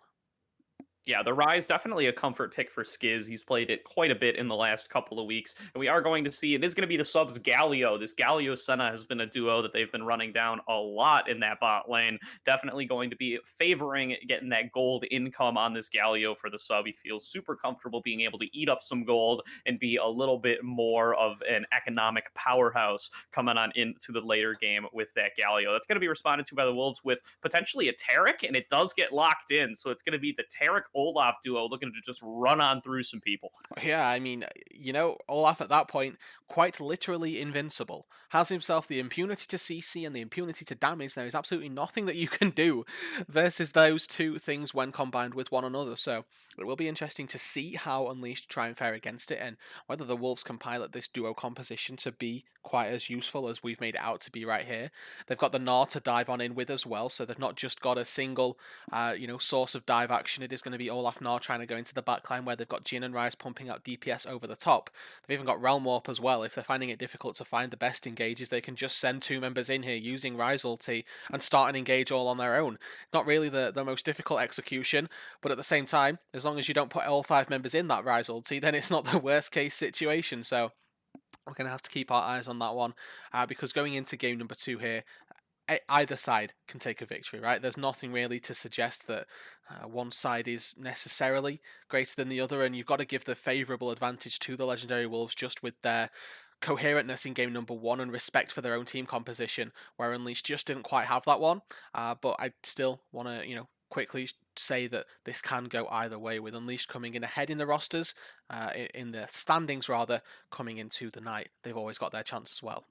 Yeah, the Rise definitely a comfort pick for Skiz. He's played it quite a bit in the last couple of weeks, and we are going to see it is going to be the subs Galio. This Galio Senna has been a duo that they've been running down a lot in that bot lane. Definitely going to be favoring getting that gold income on this Galio for the sub. He feels super comfortable being able to eat up some gold and be a little bit more of an economic powerhouse coming on into the later game with that Galio. That's going to be responded to by the Wolves with potentially a Tarek, and it does get locked in. So it's going to be the Tarek Olaf duo looking to just run on through some people. Yeah, I mean, Olaf at that point, quite literally invincible, has himself the impunity to CC and the impunity to damage. There is absolutely nothing that you can do versus those two things when combined with one another. So it will be interesting to see how Unleashed try and fare against it and whether the Wolves can pilot this duo composition to be quite as useful as we've made it out to be right here. They've got the Gnar to dive on in with as well, so they've not just got a single source of dive action. It is going to be Olaf Gnar trying to go into the backline where they've got Jin and Rise pumping out DPS over the top. They've even got Realm Warp as well. If they're finding it difficult to find the best engages, they can just send two members in here using Rise ulti and start an engage all on their own. Not really the most difficult execution, but at the same time, as long as you don't put all five members in that Rise ulti, then it's not the worst case situation. So we're going to have to keep our eyes on that one because going into game number two here, either side can take a victory, right? There's nothing really to suggest that one side is necessarily greater than the other, and you've got to give the favourable advantage to the Legendary Wolves just with their coherentness in game number one and respect for their own team composition, where Unleashed just didn't quite have that one. But I still want to, quickly say that this can go either way, with Unleashed coming in ahead in the rosters, in the standings rather, coming into the night. They've always got their chance as well.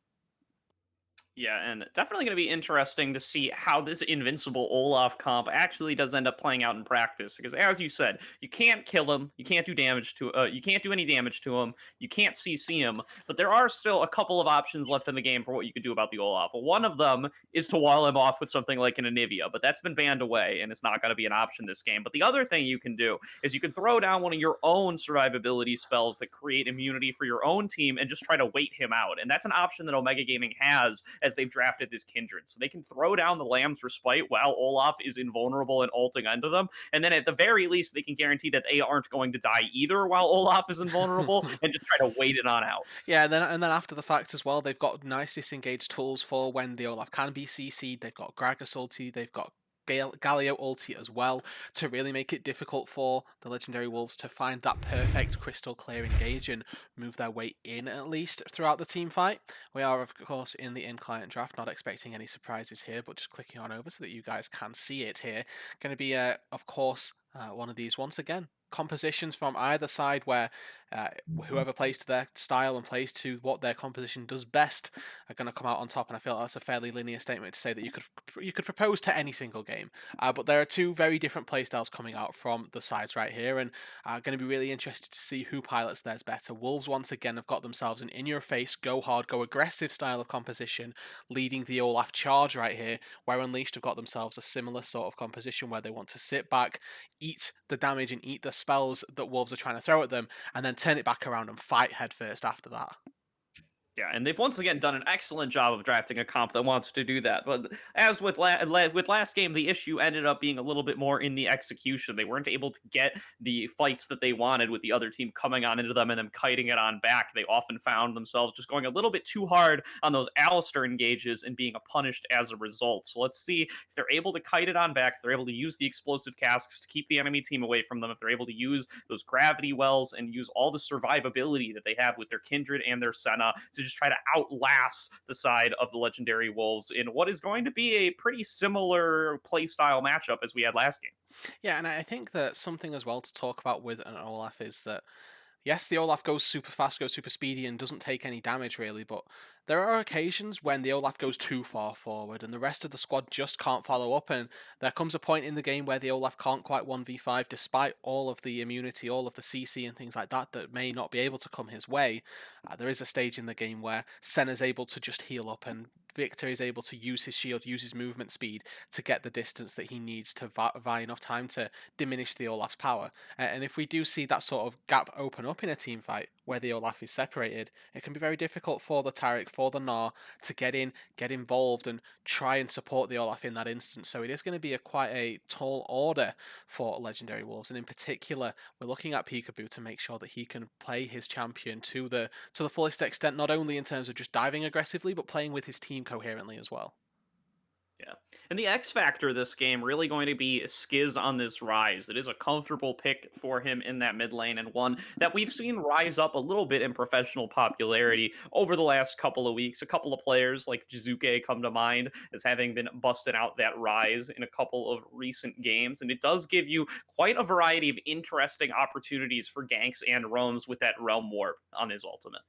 Yeah, and definitely going to be interesting to see how this invincible Olaf comp actually does end up playing out in practice. Because as you said, you can't kill him, you can't do damage to, you can't do any damage to him, you can't CC him. But there are still a couple of options left in the game for what you could do about the Olaf. One of them is to wall him off with something like an Anivia, but that's been banned away, and it's not going to be an option this game. But the other thing you can do is you can throw down one of your own survivability spells that create immunity for your own team and just try to wait him out. And that's an option that Omega Gaming has as they've drafted this Kindred. So they can throw down the Lamb's Respite while Olaf is invulnerable and ulting into them. And then at the very least, they can guarantee that they aren't going to die either while Olaf is invulnerable and just try to wait it on out. Yeah, and then after the fact as well, they've got nice disengaged tools for when the Olaf can be CC'd. They've got Gragas ulti, they've got Galio ulti as well to really make it difficult for the Legendary Wolves to find that perfect crystal clear engage and move their way in at least throughout the team fight. We are of course in the in-client draft, not expecting any surprises here, but just clicking on over so that you guys can see it here. Going to be of course one of these once again. Compositions from either side where uh, whoever plays to their style and plays to what their composition does best are going to come out on top. And I feel that's a fairly linear statement to say that you could propose to any single game. But there are two very different playstyles coming out from the sides right here, and going to be really interested to see who pilots theirs better. Wolves once again have got themselves an in-your-face, go hard, go aggressive style of composition, leading the Olaf charge right here. Where Unleashed have got themselves a similar sort of composition where they want to sit back, eat the damage and eat the spells that Wolves are trying to throw at them, and then turn it back around and fight headfirst after that. Yeah, and they've once again done an excellent job of drafting a comp that wants to do that. But as with with last game, the issue ended up being a little bit more in the execution. They weren't able to get the fights that they wanted with the other team coming on into them and then kiting it on back. They often found themselves just going a little bit too hard on those Alistair engages and being punished as a result. So let's see if they're able to kite it on back, if they're able to use the explosive casks to keep the enemy team away from them, if they're able to use those gravity wells and use all the survivability that they have with their Kindred and their Senna to just try to outlast the side of the Legendary Wolves in what is going to be a pretty similar playstyle matchup as we had last game. Yeah, and I think that something as well to talk about with an Olaf is that yes, the Olaf goes super fast, goes super speedy, and doesn't take any damage really, but there are occasions when the Olaf goes too far forward and the rest of the squad just can't follow up, and there comes a point in the game where the Olaf can't quite 1v5 despite all of the immunity, all of the CC and things like that that may not be able to come his way. There is a stage in the game where Senna's able to just heal up and Victor is able to use his shield, use his movement speed to get the distance that he needs to buy enough time to diminish the Olaf's power. And if we do see that sort of gap open up in a team fight, where the Olaf is separated, it can be very difficult for the Taric, for the Gnar, to get in, get involved, and try and support the Olaf in that instance. So it is going to be quite a tall order for Legendary Wolves, and in particular, we're looking at Peekaboo to make sure that he can play his champion to the fullest extent, not only in terms of just diving aggressively, but playing with his team coherently as well. Yeah. And the X factor this game really going to be Skiz on this rise. It is a comfortable pick for him in that mid lane, and one that we've seen rise up a little bit in professional popularity over the last couple of weeks. A couple of players like Jizuke come to mind as having been busting out that rise in a couple of recent games. And it does give you quite a variety of interesting opportunities for ganks and roams with that Realm Warp on his ultimate.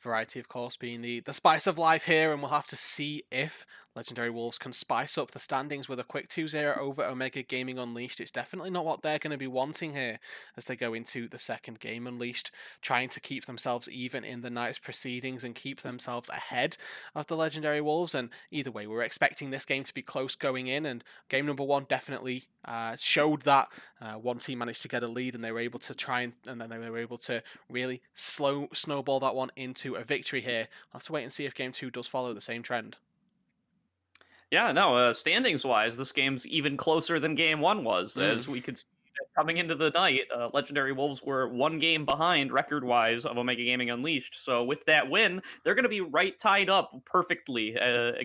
Variety, of course, being the spice of life here, and we'll have to see if Legendary Wolves can spice up the standings with a quick 2-0 over Omega Gaming Unleashed. It's definitely not what they're going to be wanting here as they go into the second game. Unleashed trying to keep themselves even in the night's proceedings and keep themselves ahead of the Legendary Wolves. And either way, we were expecting this game to be close going in, and game number one definitely showed that. One team managed to get a lead, and they were able to and then they were able to really snowball that one into a victory here. I'll have to wait and see if game two does follow the same trend. Yeah, no, standings wise, this game's even closer than game one was, Mm. as we could see that coming into the night, Legendary Wolves were one game behind record wise of Omega Gaming Unleashed. So with that win, they're going to be right tied up perfectly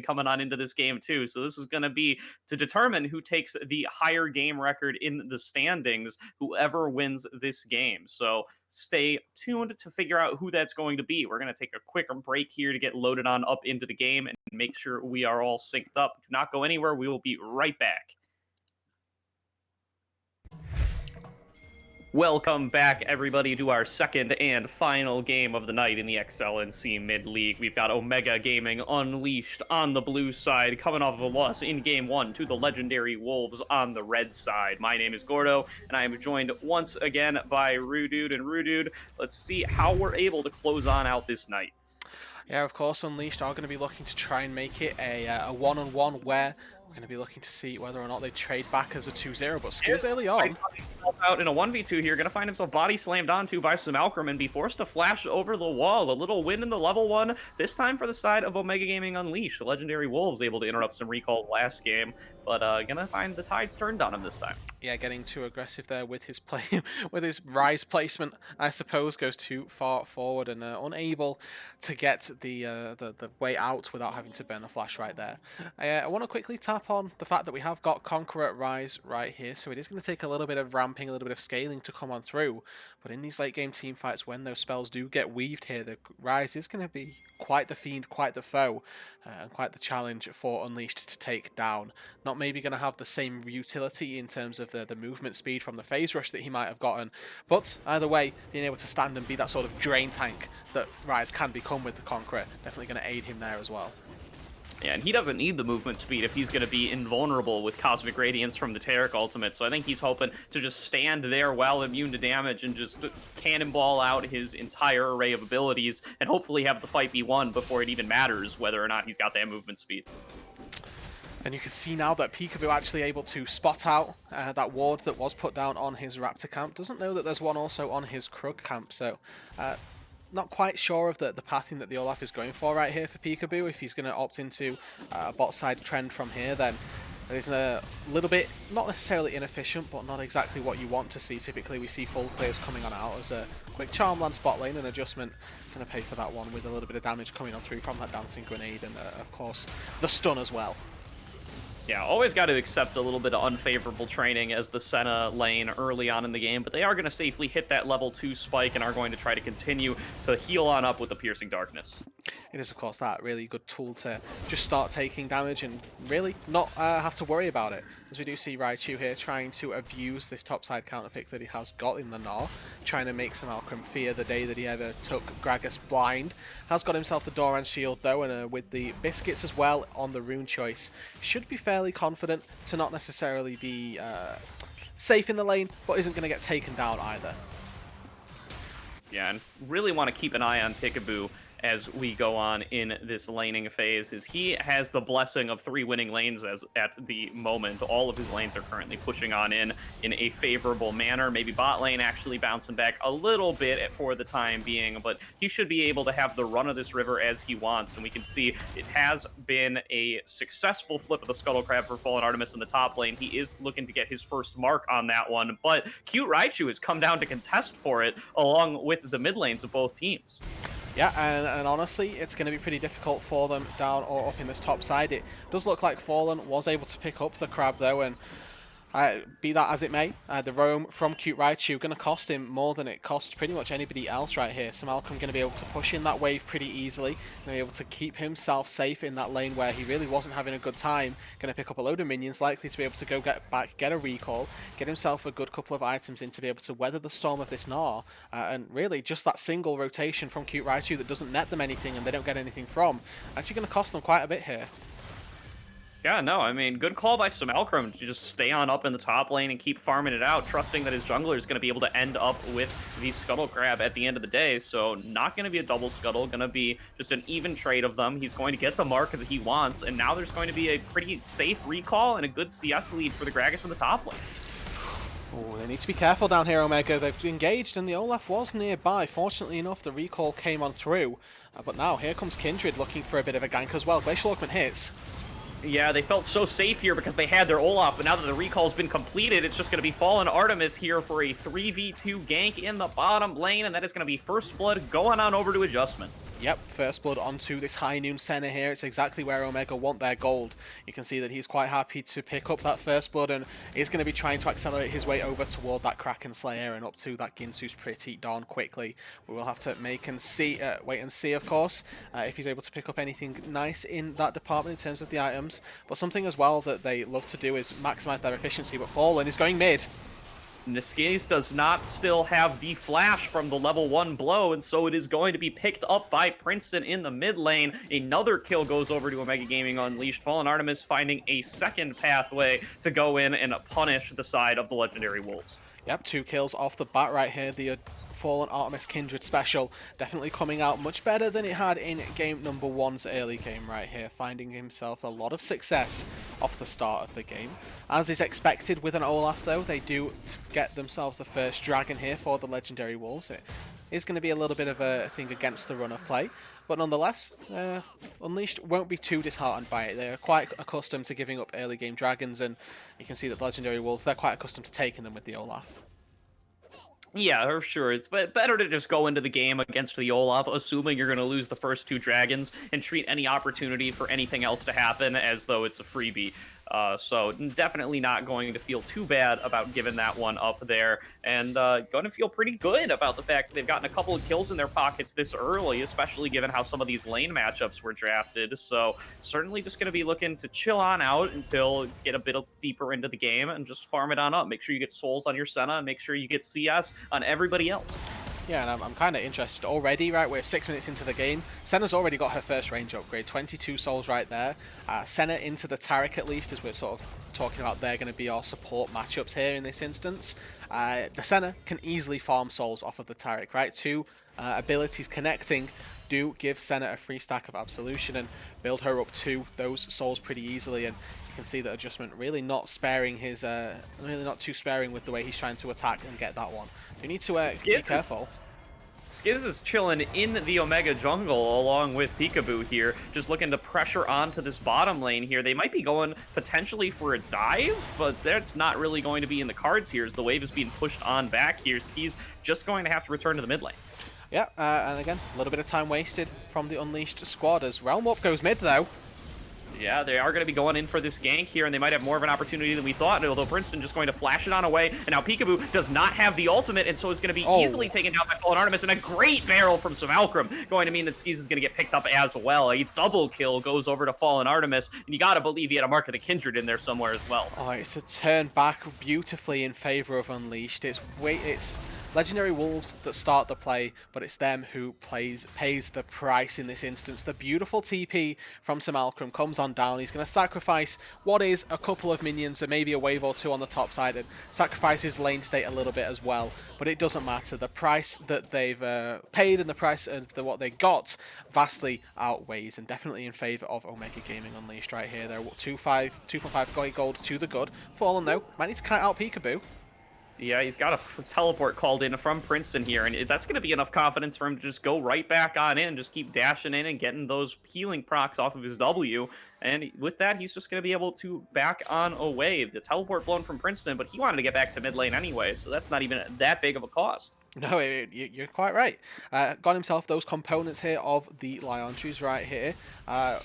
coming on into this game too. So this is going to be to determine who takes the higher game record in the standings, whoever wins this game. So stay tuned to figure out who that's going to be. We're going to take a quick break here to get loaded on up into the game and make sure we are all synced up. Do not go anywhere. We will be right back. Welcome back, everybody, to our second and final game of the night in the XLNC Mid-League. We've got Omega Gaming Unleashed on the blue side, coming off of a loss in Game 1 to the Legendary Wolves on the red side. My name is Gordo, and I am joined once again by Rudude. And Rudude, let's see how we're able to close on out this night. Yeah, of course, Unleashed are going to be looking to try and make it a one-on-one where we're going to be looking to see whether or not they trade back as a 2-0, but Skiz early on. Out in a 1v2 here, gonna find himself body slammed onto by some Alchemy and be forced to flash over the wall. A little win in the level 1, this time for the side of Omega Gaming Unleashed. The Legendary Wolves able to interrupt some recalls last game, but gonna find the tides turned on him this time. Yeah, getting too aggressive there with his play, with his rise placement, I suppose, goes too far forward and unable to get the way out without having to burn the flash right there. I want to quickly tap on the fact that we have got Conqueror Rise right here, so it is going to take a little bit of ramping, a little bit of scaling to come on through. But in these late game team fights, when those spells do get weaved here, the Rise is going to be quite the fiend, quite the foe, and quite the challenge for Unleashed to take down. Not maybe going to have the same utility in terms of the movement speed from the phase rush that he might have gotten, but either way, being able to stand and be that sort of drain tank that Rise can become with the Conqueror, definitely going to aid him there as well. Yeah, and he doesn't need the movement speed if he's going to be invulnerable with Cosmic Radiance from the Taric ultimate, so I think he's hoping to just stand there while immune to damage and just cannonball out his entire array of abilities and hopefully have the fight be won before it even matters whether or not he's got that movement speed. And you can see now that Peekaboo actually able to spot out that ward that was put down on his Raptor camp. Doesn't know that there's one also on his Krug camp, so not quite sure of the pathing that the Olaf is going for right here for Peekaboo. If he's going to opt into a bot side trend from here, then it is a little bit, not necessarily inefficient, but not exactly what you want to see. Typically we see full clears coming on out as a quick charm land spot lane and adjustment. Going to pay for that one with a little bit of damage coming on through from that dancing grenade and of course the stun as well. Yeah, always got to accept a little bit of unfavorable training as the Senna lane early on in the game, but they are going to safely hit that level 2 spike and are going to try to continue to heal on up with the Piercing Darkness. It is, of course, that really good tool to just start taking damage and really not have to worry about it. As we do see Raichu here trying to abuse this topside counter pick that he has got in the Gnar, trying to make some Alchem fear the day that he ever took Gragas blind. Has got himself the Doran shield though, and with the biscuits as well on the rune choice, should be fairly confident to not necessarily be safe in the lane, but isn't going to get taken down either. Yeah, and really want to keep an eye on Peekaboo as we go on in this laning phase is he has the blessing of 3 winning lanes as at the moment. All of his lanes are currently pushing on in a favorable manner. Maybe bot lane actually bouncing back a little bit for the time being, but he should be able to have the run of this river as he wants. And we can see it has been a successful flip of the Scuttle Crab for Fallen Artemis in the top lane. He is looking to get his first mark on that one, but Cute Raichu has come down to contest for it along with the mid lanes of both teams. Yeah, and honestly, it's going to be pretty difficult for them down or up in this top side. It does look like Fallen was able to pick up the crab though, and be that as it may, the roam from Cute Raichu going to cost him more than it cost pretty much anybody else right here. So Malcolm going to be able to push in that wave pretty easily, going to be able to keep himself safe in that lane where he really wasn't having a good time. Going to pick up a load of minions, likely to be able to go get back, get a recall, get himself a good couple of items in to be able to weather the storm of this Gnar. And really, just that single rotation from Cute Raichu that doesn't net them anything and they don't get anything from, actually going to cost them quite a bit here. Yeah, no, I mean, good call by Simalcrum to just stay on up in the top lane and keep farming it out, trusting that his jungler is going to be able to end up with the Scuttle Crab at the end of the day. So not going to be a double Scuttle, going to be just an even trade of them. He's going to get the mark that he wants, and now there's going to be a pretty safe recall and a good CS lead for the Gragas in the top lane. Oh, they need to be careful down here, Omega. They've engaged, and the Olaf was nearby. Fortunately enough, the recall came on through. But now, here comes Kindred looking for a bit of a gank as well. Glacial Augment hits. Yeah, they felt so safe here because they had their Olaf, but now that the recall's been completed, it's just going to be Fallen Artemis here for a 3v2 gank in the bottom lane, and that is going to be First Blood going on over to Adjustment. Yep, First Blood onto this High Noon Senna here. It's exactly where Omega want their gold. You can see that he's quite happy to pick up that First Blood, and he's going to be trying to accelerate his way over toward that Kraken Slayer and up to that Ginsu's Pretty Dawn quickly. We will have to wait and see, of course, if he's able to pick up anything nice in that department in terms of the items. But something as well that they love to do is maximize their efficiency, but Fallen is going mid. Niskiz does not still have the flash from the level 1 blow, and so it is going to be picked up by Princeton in the mid lane. Another kill goes over to Omega Gaming Unleashed. Fallen Artemis finding a second pathway to go in and punish the side of the Legendary Wolves. Yep, 2 kills off the bat right here. The Fallen Artemis Kindred special definitely coming out much better than it had in game number 1's early game right here, finding himself a lot of success off the start of the game. As is expected with an Olaf though, they do get themselves the first dragon here for the Legendary Wolves. It is going to be a little bit of a thing against the run of play, but nonetheless, Unleashed won't be too disheartened by it. They're quite accustomed to giving up early game dragons, and you can see that the Legendary Wolves, they're quite accustomed to taking them with the Olaf. Yeah, for sure. It's better to just go into the game against the Olaf, assuming you're going to lose the first 2 dragons, and treat any opportunity for anything else to happen as though it's a freebie. So definitely not going to feel too bad about giving that one up there, and going to feel pretty good about the fact that they've gotten a couple of kills in their pockets this early, especially given how some of these lane matchups were drafted. So certainly just going to be looking to chill on out until get a bit deeper into the game and just farm it on up. Make sure you get souls on your Senna, and make sure you get CS on everybody else. Yeah, and I'm kind of interested already, right? We're 6 minutes into the game. Senna's already got her first range upgrade, 22 souls right there. Senna into the Taric at least, as we're sort of talking about they're going to be our support matchups here in this instance. The Senna can easily farm souls off of the Taric, right? 2 abilities connecting do give Senna a free stack of Absolution and build her up to those souls pretty easily. And you can see that Adjustment really not sparing his, really not too sparing with the way he's trying to attack and get that one. You need to be careful. Skiz is chilling in the Omega jungle along with Peekaboo here, just looking to pressure onto this bottom lane here. They might be going potentially for a dive, but that's not really going to be in the cards here as the wave is being pushed on back here. Ski's just going to have to return to the mid lane. Yeah, and again, a little bit of time wasted from the Unleashed squad as Realm Warp goes mid though. Yeah, they are going to be going in for this gank here, and they might have more of an opportunity than we thought, although Princeton just going to flash it on away, and now Peekaboo does not have the ultimate, and so is going to be easily taken down by Fallen Artemis, and a great barrel from Simalcrum, going to mean that Skis is going to get picked up as well. A double kill goes over to Fallen Artemis, and you got to believe he had a Mark of the Kindred in there somewhere as well. Oh, it's a turn back beautifully in favor of Unleashed. Legendary Wolves that start the play, but it's them who pays the price in this instance. The beautiful TP from Malcolm comes on down. He's going to sacrifice what is a couple of minions and maybe a wave or two on the top side, and sacrifice his lane state a little bit as well. But it doesn't matter. The price that they've paid and the price of what they got vastly outweighs, and definitely in favour of Omega Gaming Unleashed right here. They're 2.5 gold to the good. Fallen though, might need to kite out Peekaboo. Yeah, he's got a teleport called in from Princeton here, and that's going to be enough confidence for him to just go right back on in, just keep dashing in and getting those healing procs off of his W. And with that, he's just going to be able to back on away. The teleport blown from Princeton, but he wanted to get back to mid lane anyway, so that's not even that big of a cost. No, you're quite right. Got himself those components here of the Leontrus right here. I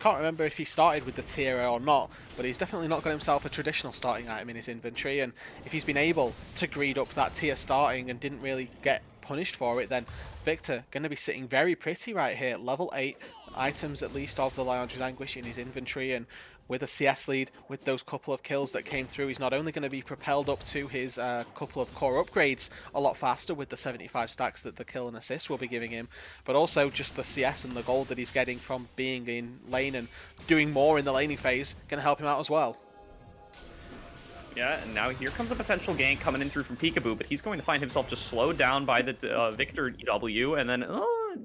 can't remember if he started with the tier or not, but he's definitely not got himself a traditional starting item in his inventory, and if he's been able to greed up that tier starting and didn't really get punished for it, then Victor going to be sitting very pretty right here. Level 8 items at least of the Leontrus Anguish in his inventory, and with a CS lead, with those couple of kills that came through, he's not only going to be propelled up to his couple of core upgrades a lot faster with the 75 stacks that the kill and assist will be giving him, but also just the CS and the gold that he's getting from being in lane and doing more in the laning phase going to help him out as well. Yeah, and now here comes a potential gank coming in through from Peekaboo, but he's going to find himself just slowed down by the Victor W, and then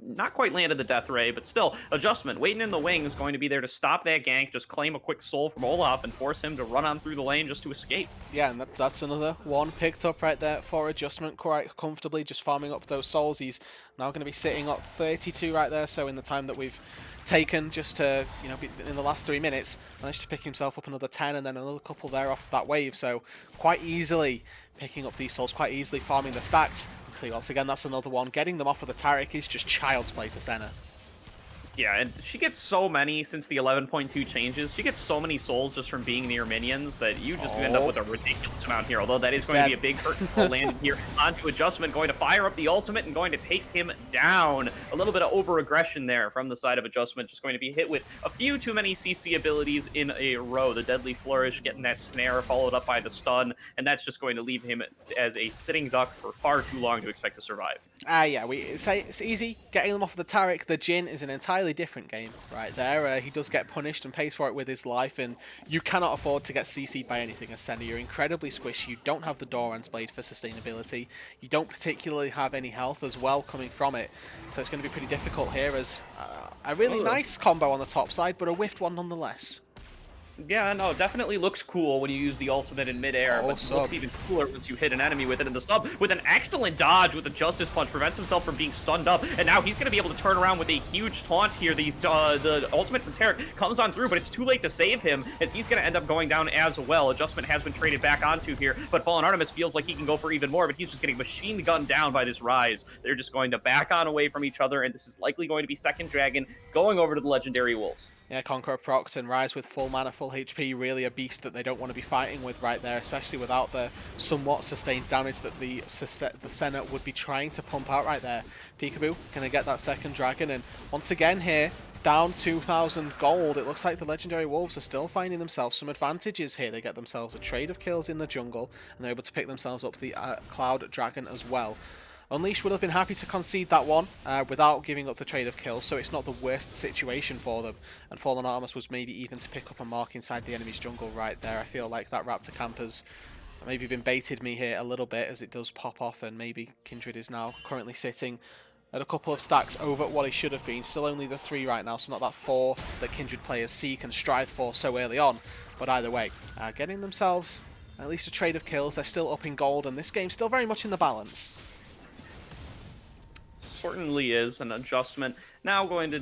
not quite landed the Death Ray, but still, Adjustment waiting in the wings, going to be there to stop that gank, just claim a quick soul from Olaf and force him to run on through the lane just to escape. Yeah, and that's another one picked up right there for Adjustment quite comfortably, just farming up those souls. He's now going to be sitting up 32 right there, so in the time that we've taken just to, in the last 3 minutes, managed to pick himself up another 10 and then another couple there off that wave, so quite easily picking up these souls, quite easily farming the stacks. See, once again, that's another one. Getting them off of the Taric is just child's play for Senna. Yeah, and she gets so many since the 11.2 changes. She gets so many souls just from being near minions that you just end up with a ridiculous amount here. Although that is going to be a big curtain call landing here onto Adjustment, going to fire up the ultimate and going to take him down. A little bit of over-aggression there from the side of Adjustment, just going to be hit with a few too many CC abilities in a row. The Deadly Flourish getting that snare followed up by the stun, and that's just going to leave him as a sitting duck for far too long to expect to survive. Yeah, we say it's easy. Getting them off of the Taric, the Jhin is an entirely different game right there. He does get punished and pays for it with his life, and you cannot afford to get CC'd by anything as Senna. You're incredibly squishy. You don't have the Doran's Blade for sustainability. You don't particularly have any health as well coming from it, so it's going to be pretty difficult here as a really nice combo on the top side, but a whiffed one nonetheless. Yeah, no, definitely looks cool when you use the ultimate in midair, but it looks even cooler once you hit an enemy with it in the sub. With an excellent dodge with the Justice Punch, prevents himself from being stunned up, and now he's going to be able to turn around with a huge taunt here. The ultimate from Taric comes on through, but it's too late to save him, as he's going to end up going down as well. Adjustment has been traded back onto here, but Fallen Artemis feels like he can go for even more, but he's just getting machine gunned down by this Rise. They're just going to back on away from each other, and this is likely going to be second Dragon going over to the Legendary Wolves. Yeah, Conqueror procs and Rise with full mana, full HP, really a beast that they don't want to be fighting with right there, especially without the somewhat sustained damage that the Senna would be trying to pump out right there. Peekaboo gonna get that second dragon, and once again here, down 2,000 gold. It looks like the Legendary Wolves are still finding themselves some advantages here. They get themselves a trade of kills in the jungle, and they're able to pick themselves up the Cloud Dragon as well. Unleashed would have been happy to concede that one without giving up the trade of kills, so it's not the worst situation for them. And Fallen Artemis was maybe even to pick up a mark inside the enemy's jungle right there. I feel like that Raptor camp has maybe been baited me here a little bit as it does pop off, and maybe Kindred is now currently sitting at a couple of stacks over what he should have been. Still only the 3 right now, so not that 4 that Kindred players seek and strive for so early on. But either way, getting themselves at least a trade of kills. They're still up in gold, and this game's still very much in the balance. Certainly is an Adjustment. Now going to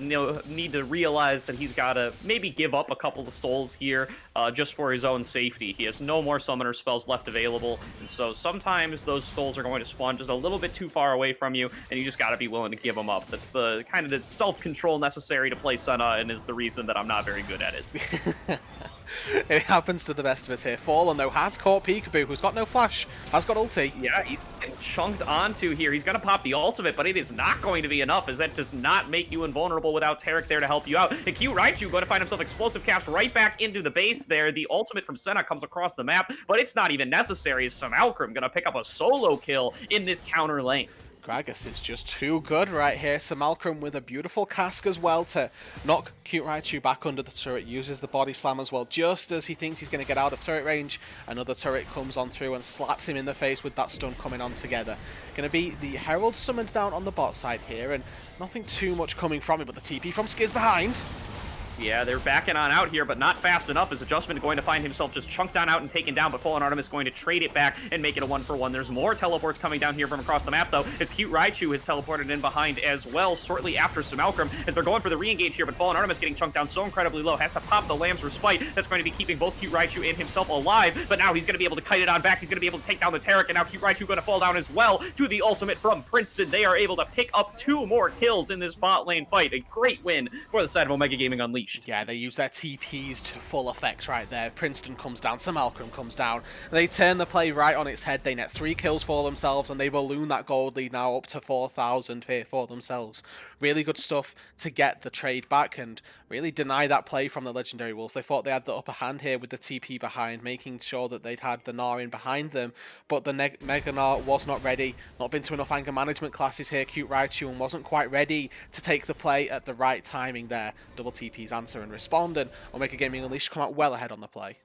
need to realize that he's got to maybe give up a couple of souls here just for his own safety. He has no more summoner spells left available, and so sometimes those souls are going to spawn just a little bit too far away from you, and you just got to be willing to give them up. That's the kind of the self-control necessary to play Senna, and is the reason that I'm not very good at it. It happens to the best of us here. Fallen, though, has caught Peekaboo, who's got no flash, has got ulti. Yeah, he's getting chunked onto here. He's going to pop the ultimate, but it is not going to be enough, as that does not make you invulnerable without Taric there to help you out. And Q Raichu going to find himself explosive cast right back into the base there. The ultimate from Senna comes across the map, but it's not even necessary, as Samalcrum going to pick up a solo kill in this counter lane. Gragas is just too good right here. Samalcrum with a beautiful cask as well to knock Cute Raichu back under the turret. Uses the body slam as well. Just as he thinks he's going to get out of turret range, another turret comes on through and slaps him in the face with that stun coming on together. Going to be the Herald summoned down on the bot side here, and nothing too much coming from it, but the TP from Skiz behind. Yeah, they're backing on out here, but not fast enough, as Adjustment going to find himself just chunked on out and taken down, but Fallen Artemis going to trade it back and make it a 1-for-1. There's more teleports coming down here from across the map, though, as Cute Raichu has teleported in behind as well, shortly after Samalcrum, as they're going for the re-engage here, but Fallen Artemis getting chunked down so incredibly low, has to pop the Lamb's Respite. That's going to be keeping both Cute Raichu and himself alive, but now he's going to be able to kite it on back. He's going to be able to take down the Taric, and now Cute Raichu going to fall down as well to the ultimate from Princeton. They are able to pick up 2 more kills in this bot lane fight. A great win for the side of Omega Gaming Unleashed. Yeah, they use their TPs to full effect right there. Princeton comes down, Samalcrum comes down. They turn the play right on its head. They net 3 kills for themselves, and they balloon that gold lead now up to 4,000 here for themselves. Really good stuff to get the trade back and really deny that play from the Legendary Wolves. They thought they had the upper hand here with the TP behind, making sure that they'd had the Gnar in behind them, but the Mega Gnar was not ready. Not been to enough anger management classes here, Cute Raichu, and wasn't quite ready to take the play at the right timing there. Double TP's answer and respond, and Omega Gaming Unleashed come out well ahead on the play.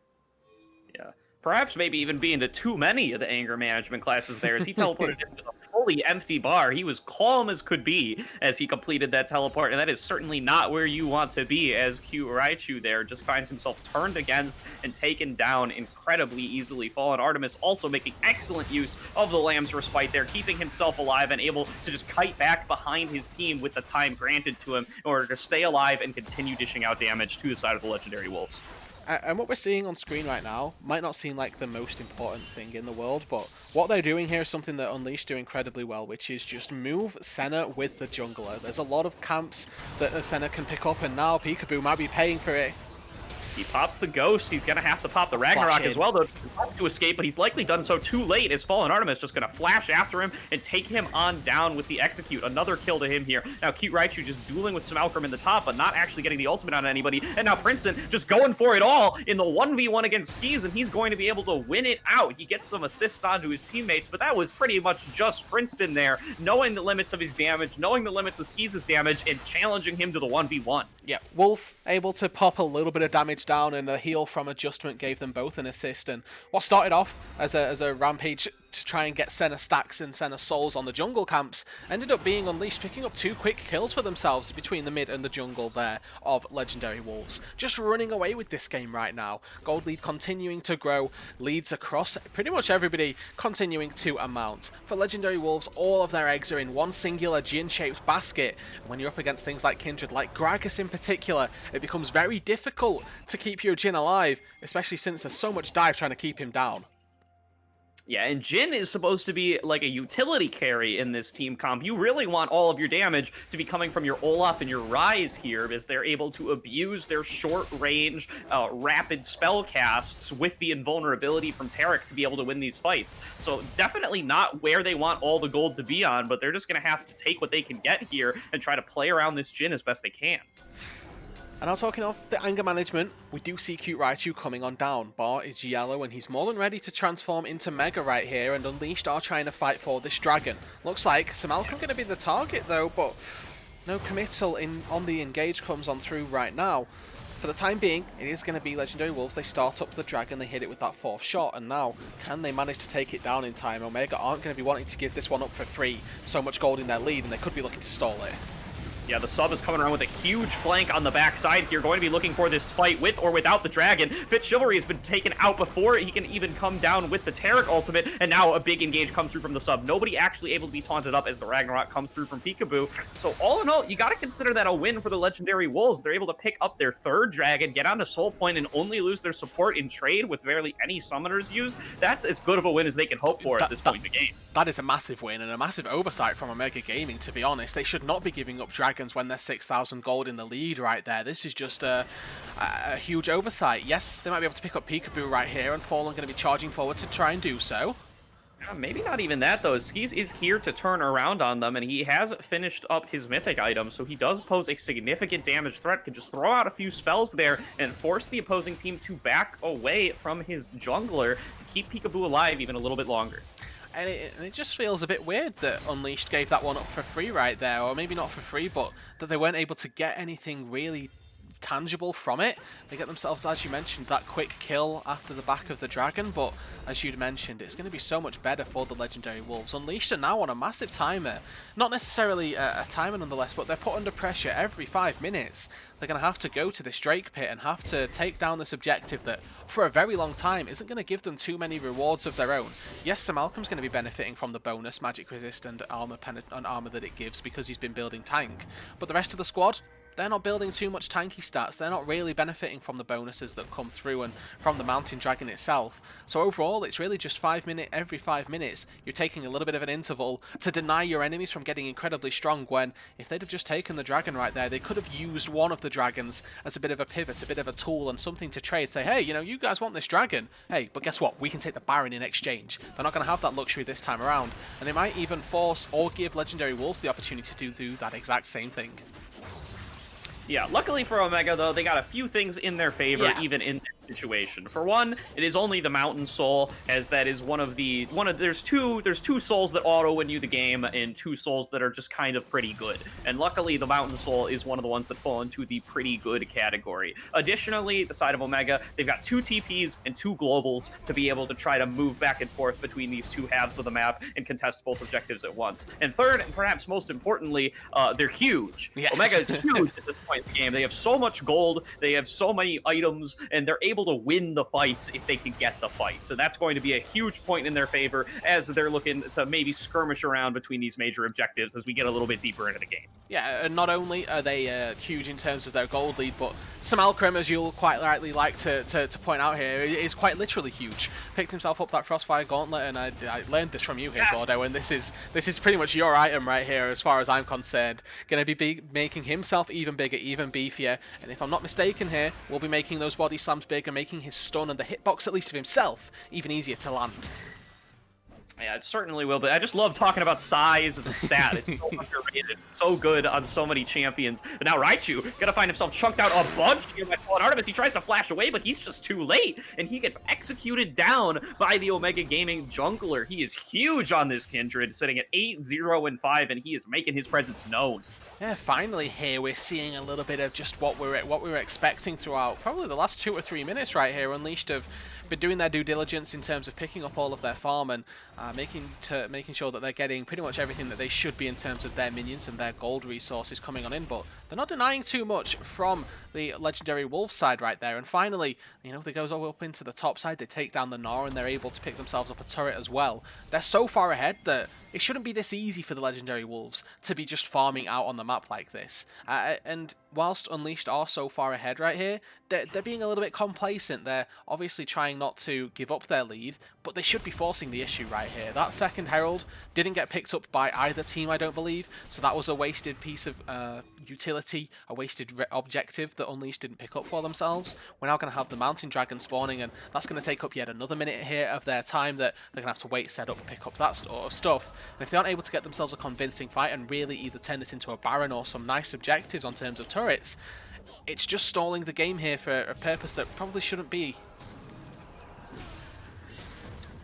Yeah. Perhaps maybe even being to too many of the anger management classes there, as he teleported into a fully empty bar. He was calm as could be as he completed that teleport, and that is certainly not where you want to be, as Q Raichu there just finds himself turned against and taken down incredibly easily. Fallen Artemis also making excellent use of the Lamb's Respite there, keeping himself alive and able to just kite back behind his team with the time granted to him in order to stay alive and continue dishing out damage to the side of the Legendary Wolves. And what we're seeing on screen right now might not seem like the most important thing in the world, but what they're doing here is something that Unleashed do incredibly well, which is just move Senna with the jungler. There's a lot of camps that Senna can pick up, and now Peekaboo might be paying for it. He pops the Ghost. He's going to have to pop the Ragnarok as well, though, to escape, but he's likely done so too late, as Fallen Artemis just going to flash after him and take him on down with the Execute. Another kill to him here. Now, Cute Raichu just dueling with Samalcrum in the top, but not actually getting the ultimate on anybody. And now Princeton just going for it all in the 1v1 against Skiz, and he's going to be able to win it out. He gets some assists onto his teammates, but that was pretty much just Princeton there, knowing the limits of his damage, knowing the limits of Skiz's damage, and challenging him to the 1v1. Yeah, Wolf able to pop a little bit of damage down, and a heal from Adjustment gave them both an assist. And what started off as a rampage to try and get Senna stacks and Senna souls on the jungle camps ended up being Unleashed, picking up 2 quick kills for themselves between the mid and the jungle there of Legendary Wolves. Just running away with this game right now. Gold lead continuing to grow, leads across pretty much everybody continuing to amount. For Legendary Wolves, all of their eggs are in one singular Jin-shaped basket. And when you're up against things like Kindred, like Gragas in particular, it becomes very difficult to keep your Jin alive, especially since there's so much dive trying to keep him down. Yeah, and Jin is supposed to be like a utility carry in this team comp. You really want all of your damage to be coming from your Olaf and your Ryze here, as they're able to abuse their short-range, rapid spell casts with the invulnerability from Taric to be able to win these fights. So definitely not where they want all the gold to be on, but they're just going to have to take what they can get here and try to play around this Jin as best they can. And now talking of the anger management, we do see Cute Raichu coming on down. Bar is yellow and he's more than ready to transform into Mega right here, and Unleashed are trying to fight for this dragon. Looks like Samalcrum going to be the target though, but no committal on the engage comes on through right now. For the time being, it is going to be Legendary Wolves. They start up the dragon, they hit it with that 4th shot, and now, can they manage to take it down in time? Omega aren't going to be wanting to give this one up for free. So much gold in their lead, and they could be looking to stall it. Yeah, the sub is coming around with a huge flank on the backside here, going to be looking for this fight with or without the dragon. Fit Chivalry has been taken out before he can even come down with the Taric ultimate, and now a big engage comes through from the sub. Nobody actually able to be taunted up as the Ragnarok comes through from Peekaboo. So all in all, you got to consider that a win for the Legendary Wolves. They're able to pick up their 3rd dragon, get onto Soul Point, and only lose their support in trade with barely any summoners used. That's as good of a win as they can hope for at this point in the game. That is a massive win and a massive oversight from Omega Gaming, to be honest. They should not be giving up dragons dragons when they're 6,000 gold in the lead right there. This is just a huge oversight. Yes, they might be able to pick up Peekaboo right here, and Fallen going to be charging forward to try and do so. Yeah, maybe not even that, though. Skis is here to turn around on them, and he has finished up his mythic item, so he does pose a significant damage threat. Can just throw out a few spells there and force the opposing team to back away from his jungler to keep Peekaboo alive even a little bit longer. And it just feels a bit weird that Unleashed gave that one up for free right there, or maybe not for free, but that they weren't able to get anything really tangible from it. They get themselves, as you mentioned, that quick kill after the back of the dragon, but as you'd mentioned, it's going to be so much better for the Legendary Wolves. Unleashed are now on a massive timer. Not necessarily a timer nonetheless, but they're put under pressure every 5 minutes. They're going to have to go to this Drake pit and have to take down this objective that, for a very long time, isn't going to give them too many rewards of their own. Yes, Sir Malcolm's going to be benefiting from the bonus magic resist and armor that it gives because he's been building tank, but the rest of the squad, they're not building too much tanky stats. They're not really benefiting from the bonuses that come through and from the Mountain Dragon itself. So overall, it's really just every 5 minutes, you're taking a little bit of an interval to deny your enemies from getting incredibly strong, when if they'd have just taken the dragon right there, they could have used one of the dragons as a bit of a pivot, a bit of a tool and something to trade. Say, hey, you know, you guys want this dragon? Hey, but guess what? We can take the Baron in exchange. They're not going to have that luxury this time around. And they might even force or give Legendary Wolves the opportunity to do that exact same thing. Yeah, luckily for Omega, though, they got a few things in their favor, even in that situation. For one, it is only the Mountain Soul, as that is there's two souls that auto win you the game, and 2 souls that are just kind of pretty good. And luckily, the Mountain Soul is one of the ones that fall into the pretty good category. Additionally, the side of Omega, they've got 2 TPs and 2 globals to be able to try to move back and forth between these 2 halves of the map and contest both objectives at once. And third, and perhaps most importantly, they're huge. Yes. Omega is huge at this point in the game. They have so much gold, they have so many items, and they're able to win the fights if they can get the fight. So that's going to be a huge point in their favor as they're looking to maybe skirmish around between these major objectives as we get a little bit deeper into the game. Yeah, and not only are they huge in terms of their gold lead, but Sir Malcolm, as you'll quite rightly like to point out here, is quite literally huge. Picked himself up that Frostfire Gauntlet, and I learned this from you here, Yes. Gordo, and this is pretty much your item right here as far as I'm concerned. Going to be making himself even bigger, even beefier, and if I'm not mistaken here, we'll be making those body slams bigger, making his stun and the hitbox, at least of himself, even easier to land. Yeah, it certainly will, but I just love talking about size as a stat. It's so underrated, so good on so many champions. But now Raichu gonna find himself chunked out a bunch here by Fallen Artemis. He tries to flash away, but he's just too late, and he gets executed down by the Omega Gaming jungler. He is huge on this Kindred, sitting at 8-0-5, and he is making his presence known. Yeah, finally here we're seeing a little bit of just what we were expecting throughout probably the last 2 or 3 minutes right here. Unleashed have been doing their due diligence in terms of picking up all of their farm and making sure that they're getting pretty much everything that they should be in terms of their minions and their gold resources coming on in, but they're not denying too much from the Legendary Wolves side right there. And finally, you know, they goes all up into the top side, they take down the Gnar, and they're able to pick themselves up a turret as well. They're so far ahead that it shouldn't be this easy for the Legendary Wolves to be just farming out on the map like this. And whilst Unleashed are so far ahead right here, they're being a little bit complacent. They're obviously trying not to give up their lead, but they should be forcing the issue right here. That second Herald didn't get picked up by either team, I don't believe, so that was a wasted piece of utility, a wasted objective that Unleashed didn't pick up for themselves. We're now going to have the Mountain Dragon spawning, and that's going to take up yet another minute here of their time that they're going to have to wait, set up, pick up that sort of stuff. And if they aren't able to get themselves a convincing fight and really either turn this into a Baron or some nice objectives on terms of turrets, it's just stalling the game here for a purpose that probably shouldn't be.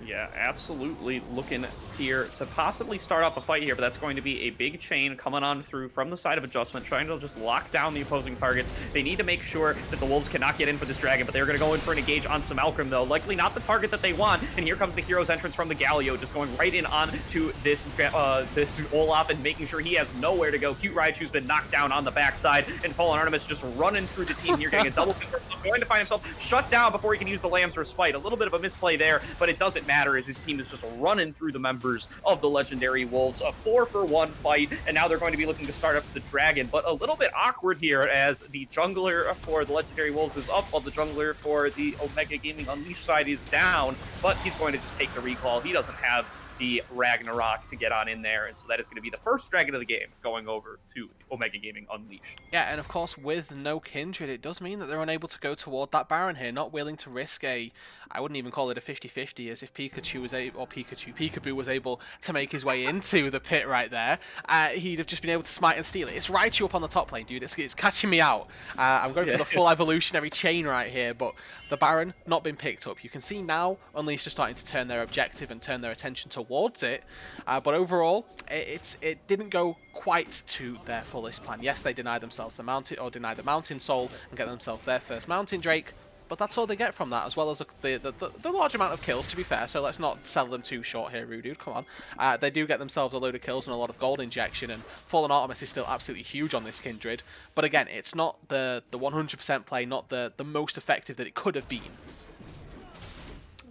Yeah, absolutely looking here to possibly start off a fight here, but that's going to be a big chain coming on through from the side of Adjustment, trying to just lock down the opposing targets. They need to make sure that the Wolves cannot get in for this Dragon, but they're going to go in for an engage on Simulcrum, though. Likely not the target that they want, and here comes the hero's entrance from the Galio, just going right in on to this Olaf and making sure he has nowhere to go. Cute Raichu's been knocked down on the backside, and Fallen Artemis just running through the team here, getting a double kill. Going to find himself shut down before he can use the Lamb's Respite. A little bit of a misplay there, but it doesn't matter as his team is just running through the members of the Legendary Wolves. A 4-for-1 fight, and now they're going to be looking to start up the Dragon, but a little bit awkward here as the jungler for the Legendary Wolves is up while the jungler for the Omega Gaming Unleashed side is down, but he's going to just take the recall. He doesn't have the Ragnarok to get on in there. And so that is going to be the first Dragon of the game going over to Omega Gaming Unleashed. Yeah, and of course, with no Kindred, it does mean that they're unable to go toward that Baron here, not willing to risk I wouldn't even call it a 50-50, as if Pikachu was able, or Peekaboo was able to make his way into the pit right there, he'd have just been able to smite and steal it. It's Raichu up on the top lane, dude, it's catching me out. I'm going for the full evolutionary chain right here, but the Baron not been picked up. You can see now Unleashed are starting to turn their objective and turn their attention towards it, but overall, it didn't go quite to their fullest plan. Yes, they deny themselves the mountain, or deny the mountain soul and get themselves their first mountain drake, but that's all they get from that, as well as the large amount of kills, to be fair, so let's not sell them too short here, Rude, come on. They do get themselves a load of kills and a lot of gold injection, and Fallen Artemis is still absolutely huge on this Kindred, but again, it's not the 100% play, not the most effective that it could have been.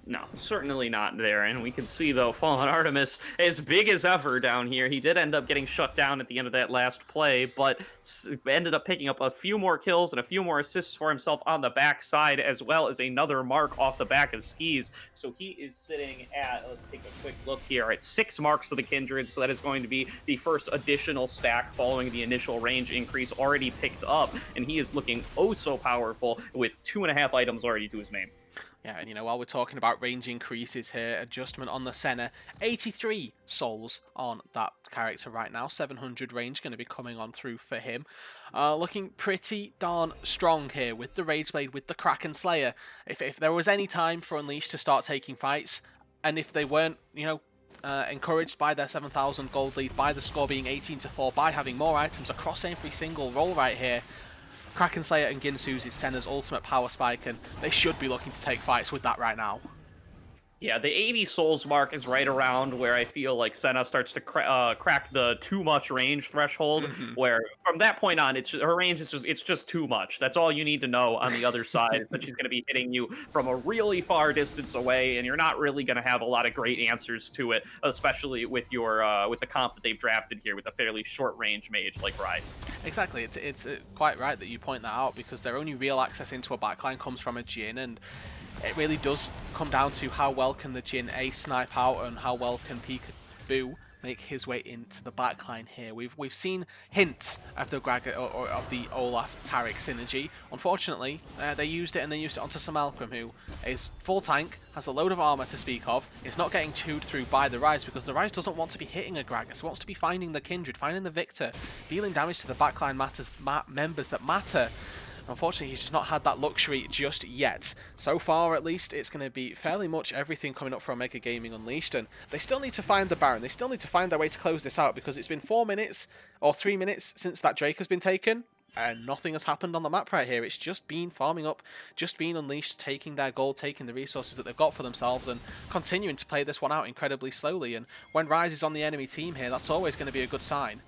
No, certainly not there. And we can see, though, Fallen Artemis, as big as ever down here, he did end up getting shut down at the end of that last play, but ended up picking up a few more kills and a few more assists for himself on the backside, as well as another mark off the back of skis. So he is sitting at, let's take a quick look here, at 6 marks to the Kindred. So that is going to be the first additional stack following the initial range increase already picked up. And he is looking oh so powerful with 2.5 items already to his name. Yeah, and while we're talking about range increases here, adjustment on the Senna, 83 souls on that character right now, 700 range going to be coming on through for him. Looking pretty darn strong here with the Rageblade, with the Kraken Slayer. If there was any time for Unleashed to start taking fights, and if they weren't, encouraged by their 7,000 gold lead, by the score being 18-4, by having more items across every single roll right here, Kraken Slayer and Ginsu's is Senna's ultimate power spike, and they should be looking to take fights with that right now. Yeah, the 80 souls mark is right around where I feel like Senna starts to crack the too much range threshold, where from that point on, her range is just too much. That's all you need to know on the other side, is that she's going to be hitting you from a really far distance away, and you're not really going to have a lot of great answers to it, especially with your with the comp that they've drafted here with a fairly short range mage like Rise. Exactly, it's quite right that you point that out, because their only real access into a backline comes from a Jhin, and it really does come down to how well can the Jhin snipe out, and how well can Peekaboo make his way into the backline here. We've seen hints of the or of the Olaf Taric synergy. Unfortunately, they used it, and they used it onto Sir Malcolm, who is full tank, has a load of armor to speak of, is not getting chewed through by the Rise, because the Rise doesn't want to be hitting a Gragas, wants to be finding the Kindred, finding the Victor, dealing damage to the backline members that matter. Unfortunately, he's just not had that luxury just yet. So far, at least, it's going to be fairly much everything coming up from Omega Gaming Unleashed, and they still need to find the Baron. They still need to find their way to close this out, because it's been 4 minutes or 3 minutes since that Drake has been taken, and nothing has happened on the map right here. It's just been farming up, just been Unleashed, taking their gold, taking the resources that they've got for themselves, and continuing to play this one out incredibly slowly. And when Rise is on the enemy team here, that's always going to be a good sign.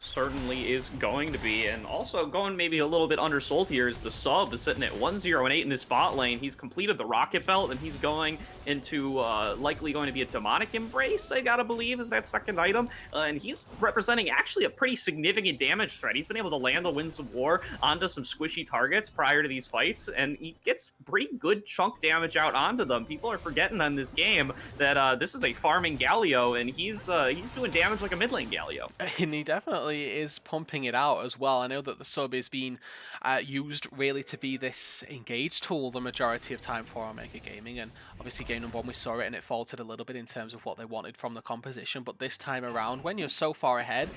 Certainly is going to be, and also going maybe a little bit undersold here is the sub is sitting at 1-0-8 in this bot lane. He's completed the rocket belt, and he's going into likely going to be a demonic embrace, I gotta believe, is that second item, and he's representing actually a pretty significant damage threat. He's been able to land the Winds of War onto some squishy targets prior to these fights, and he gets pretty good chunk damage out onto them. People are forgetting on this game that this is a farming Galio, and he's doing damage like a mid lane Galio. And he definitely is pumping it out as well. I know that the sub is being used really to be this engage tool the majority of time for Omega Gaming, and obviously game number 1 we saw it and it faltered a little bit in terms of what they wanted from the composition, but this time around, when you're so far ahead,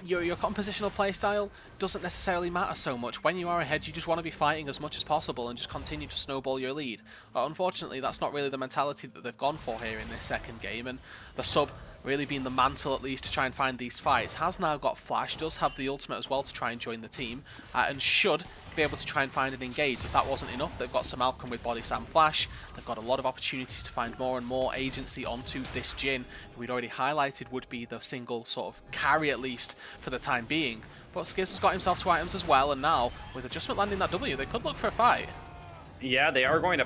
your compositional playstyle doesn't necessarily matter so much. When you are ahead, you just want to be fighting as much as possible and just continue to snowball your lead. But unfortunately, that's not really the mentality that they've gone for here in this second game, and the sub really being the mantle at least to try and find these fights, has now got Flash, does have the ultimate as well to try and join the team, and should be able to try and find an engage. If that wasn't enough, they've got Sir Malcolm with Body Slam Flash, they've got a lot of opportunities to find more and more agency onto this Jhin, who we'd already highlighted would be the single sort of carry at least for the time being. But Skiz has got himself 2 items as well, and now with adjustment landing that W, they could look for a fight. Yeah, they are going to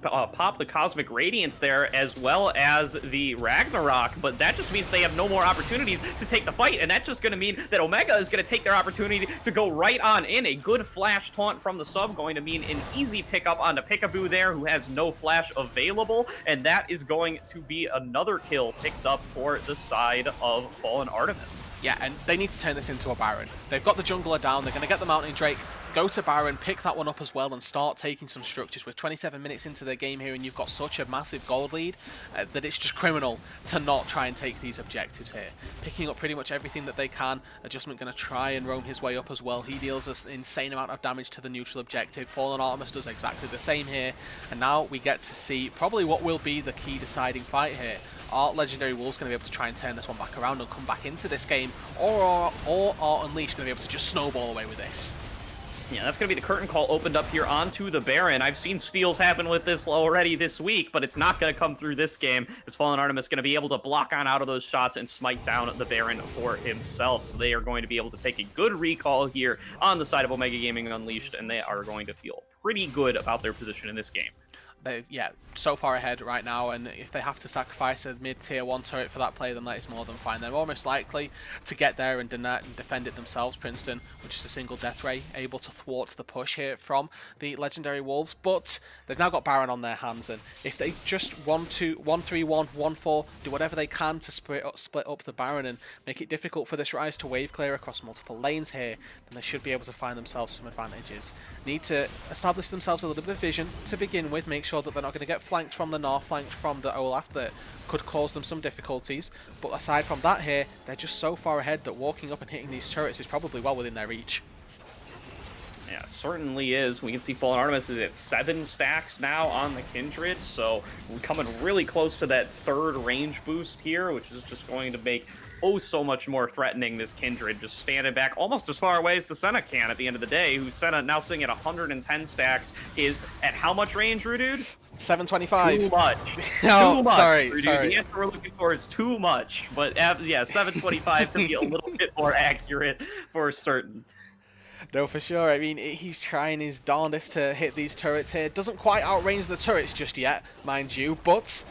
pop the Cosmic Radiance there as well as the Ragnarok, but that just means they have no more opportunities to take the fight, and that's just going to mean that Omega is going to take their opportunity to go right on in. A good flash taunt from the sub going to mean an easy pickup onto Peekaboo there, who has no flash available, and that is going to be another kill picked up for the side of Fallen Artemis. Yeah, and they need to turn this into a Baron. They've got the jungler down, they're going to get the Mountain Drake, go to Baron, pick that one up as well, and start taking some structures. With 27 minutes into the game here, and you've got such a massive gold lead, that it's just criminal to not try and take these objectives here. Picking up pretty much everything that they can. Adjustment going to try and roam his way up as well. He deals an insane amount of damage to the neutral objective. Fallen Artemis does exactly the same here. And now we get to see probably what will be the key deciding fight here. Are Legendary Wolves going to be able to try and turn this one back around and come back into this game, or are Unleashed going to be able to just snowball away with this? Yeah, that's going to be the curtain call opened up here onto the Baron. I've seen steals happen with this already this week, but it's not going to come through this game, as Fallen Artemis going to be able to block on out of those shots and smite down the Baron for himself. So they are going to be able to take a good recall here on the side of Omega Gaming Unleashed, and they are going to feel pretty good about their position in this game. Yeah, so far ahead right now, and if they have to sacrifice a mid-tier 1 turret for that play, then that is more than fine. They're almost likely to get there and defend it themselves. Princeton, with just a single death ray, able to thwart the push here from the Legendary Wolves, but they've now got Baron on their hands, and if they just 1-2, 1-3-1, 1-4, do whatever they can to split up the Baron and make it difficult for this Rise to wave clear across multiple lanes here, then they should be able to find themselves some advantages. Need to establish themselves a little bit of vision to begin with, make sure that they're not going to get flanked from the north, flanked from the Olaf that could cause them some difficulties. But aside from that here, they're just so far ahead that walking up and hitting these turrets is probably well within their reach. Yeah, it certainly is. We can see Fallen Artemis is at 7 stacks now on the Kindred, so we're coming really close to that third range boost here, which is just going to make so much more threatening this Kindred, just standing back almost as far away as the Senna can at the end of the day, who Senna now sitting at 110 stacks is at how much range, Rudude? 725. Too much. Oh, too much. sorry, Rudude. sorry. The answer we're looking for is too much, but yeah, 725 could be a little bit more accurate for certain. No, for sure. I mean, he's trying his darndest to hit these turrets here. Doesn't quite outrange the turrets just yet, mind you, but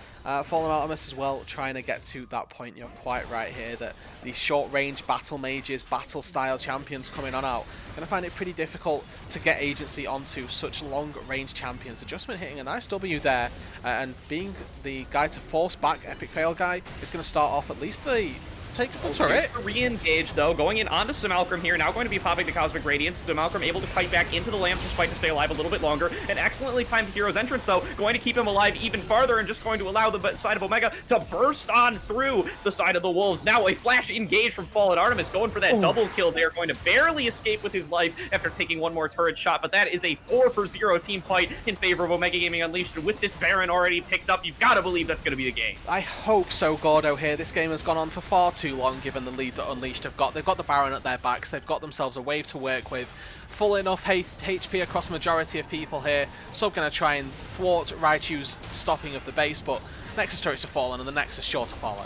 Fallen Artemis as well, trying to get to that point. You're quite right here that these short-range battle mages, battle-style champions coming on out, going to find it pretty difficult to get agency onto such long-range champions. Adjustment hitting a nice W there, and being the guy to force back Epic Fail guy is going to start off at least the takeable turret. Re-engage though, going in onto Simalcrum here, now going to be popping the Cosmic Radiance. Simalcrum able to kite back into the Lambs despite to stay alive a little bit longer. An excellently timed Hero's entrance though, going to keep him alive even farther and just going to allow the side of Omega to burst on through the side of the Wolves. Now a flash engage from Fallen Artemis, going for that double kill there, going to barely escape with his life after taking one more turret shot, but that is a 4-for-0 team fight in favor of Omega Gaming Unleashed, and with this Baron already picked up, you've got to believe that's going to be the game. I hope so, Gordo here. This game has gone on for far too long given the lead that Unleashed have got. They've got the Baron at their backs, they've got themselves a wave to work with. Full enough HP across majority of people here. Sub going to try and thwart Raichu's stopping of the base, but Nexus turrets have fallen and the Nexus sure to follow.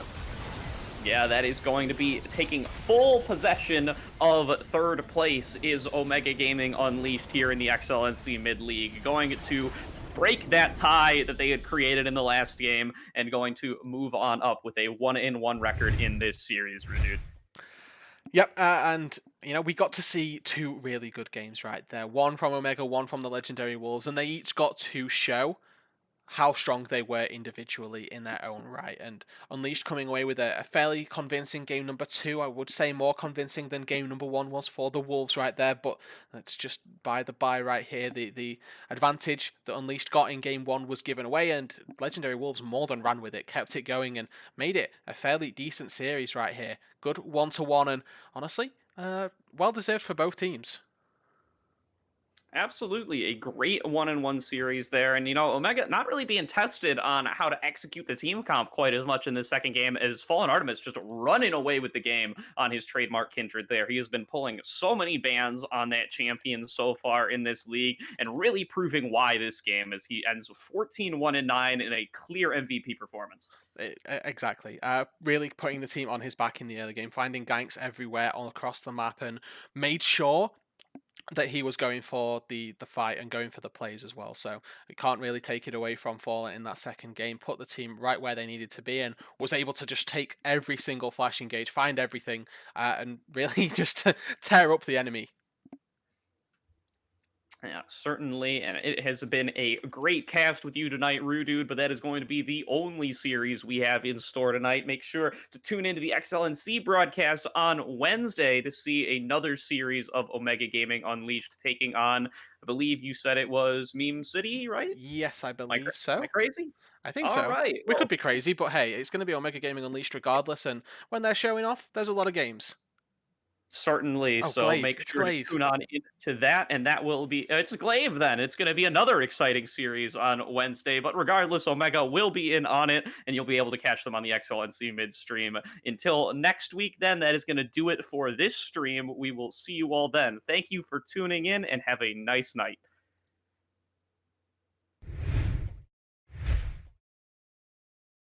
Yeah, that is going to be taking full possession of third place is Omega Gaming Unleashed here in the XLNC mid-league. Going to break that tie that they had created in the last game and going to move on up with a 1-1 record in this series, Rudude. Yep, and you know, we got to see two really good games right there. One from Omega, one from the Legendary Wolves, and they each got to show how strong they were individually in their own right. And Unleashed coming away with a fairly convincing game number 2. I would say more convincing than game number 1 was for the Wolves right there, but that's just by the by right here. The advantage that Unleashed got in game 1 was given away, and Legendary Wolves more than ran with it, kept it going, and made it a fairly decent series right here. Good 1-1, and honestly, well deserved for both teams. Absolutely, a great 1-1 series there. And, you know, Omega not really being tested on how to execute the team comp quite as much in this second game as Fallen Artemis just running away with the game on his trademark Kindred there. He has been pulling so many bans on that champion so far in this league and really proving why this game as he ends 14-1-9 in a clear MVP performance. Exactly. Really putting the team on his back in the early game, finding ganks everywhere all across the map, and made sure that he was going for the fight and going for the plays as well. So we can't really take it away from Fallen in that second game. Put the team right where they needed to be and was able to just take every single flash engage, find everything, and really just tear up the enemy. Yeah, certainly. And it has been a great cast with you tonight, Rudude, but that is going to be the only series we have in store tonight. Make sure to tune into the XLNC broadcast on Wednesday to see another series of Omega Gaming Unleashed taking on, I believe you said it was Meme City, right? Yes, I believe Am I so. crazy? I think All so. right. We could Well, be crazy, but hey, it's going to be Omega Gaming Unleashed regardless. And when they're showing off, there's a lot of games. certainly. Oh, So Glaive. make It's sure to Glaive. tune on into that, and that will be it's Glaive then. It's going to be another exciting series on Wednesday. But regardless, Omega will be in on it, and you'll be able to catch them on the XLNC midstream. Until next week, then that is going to do it for this stream. We will see you all then. Thank you for tuning in, and have a nice night.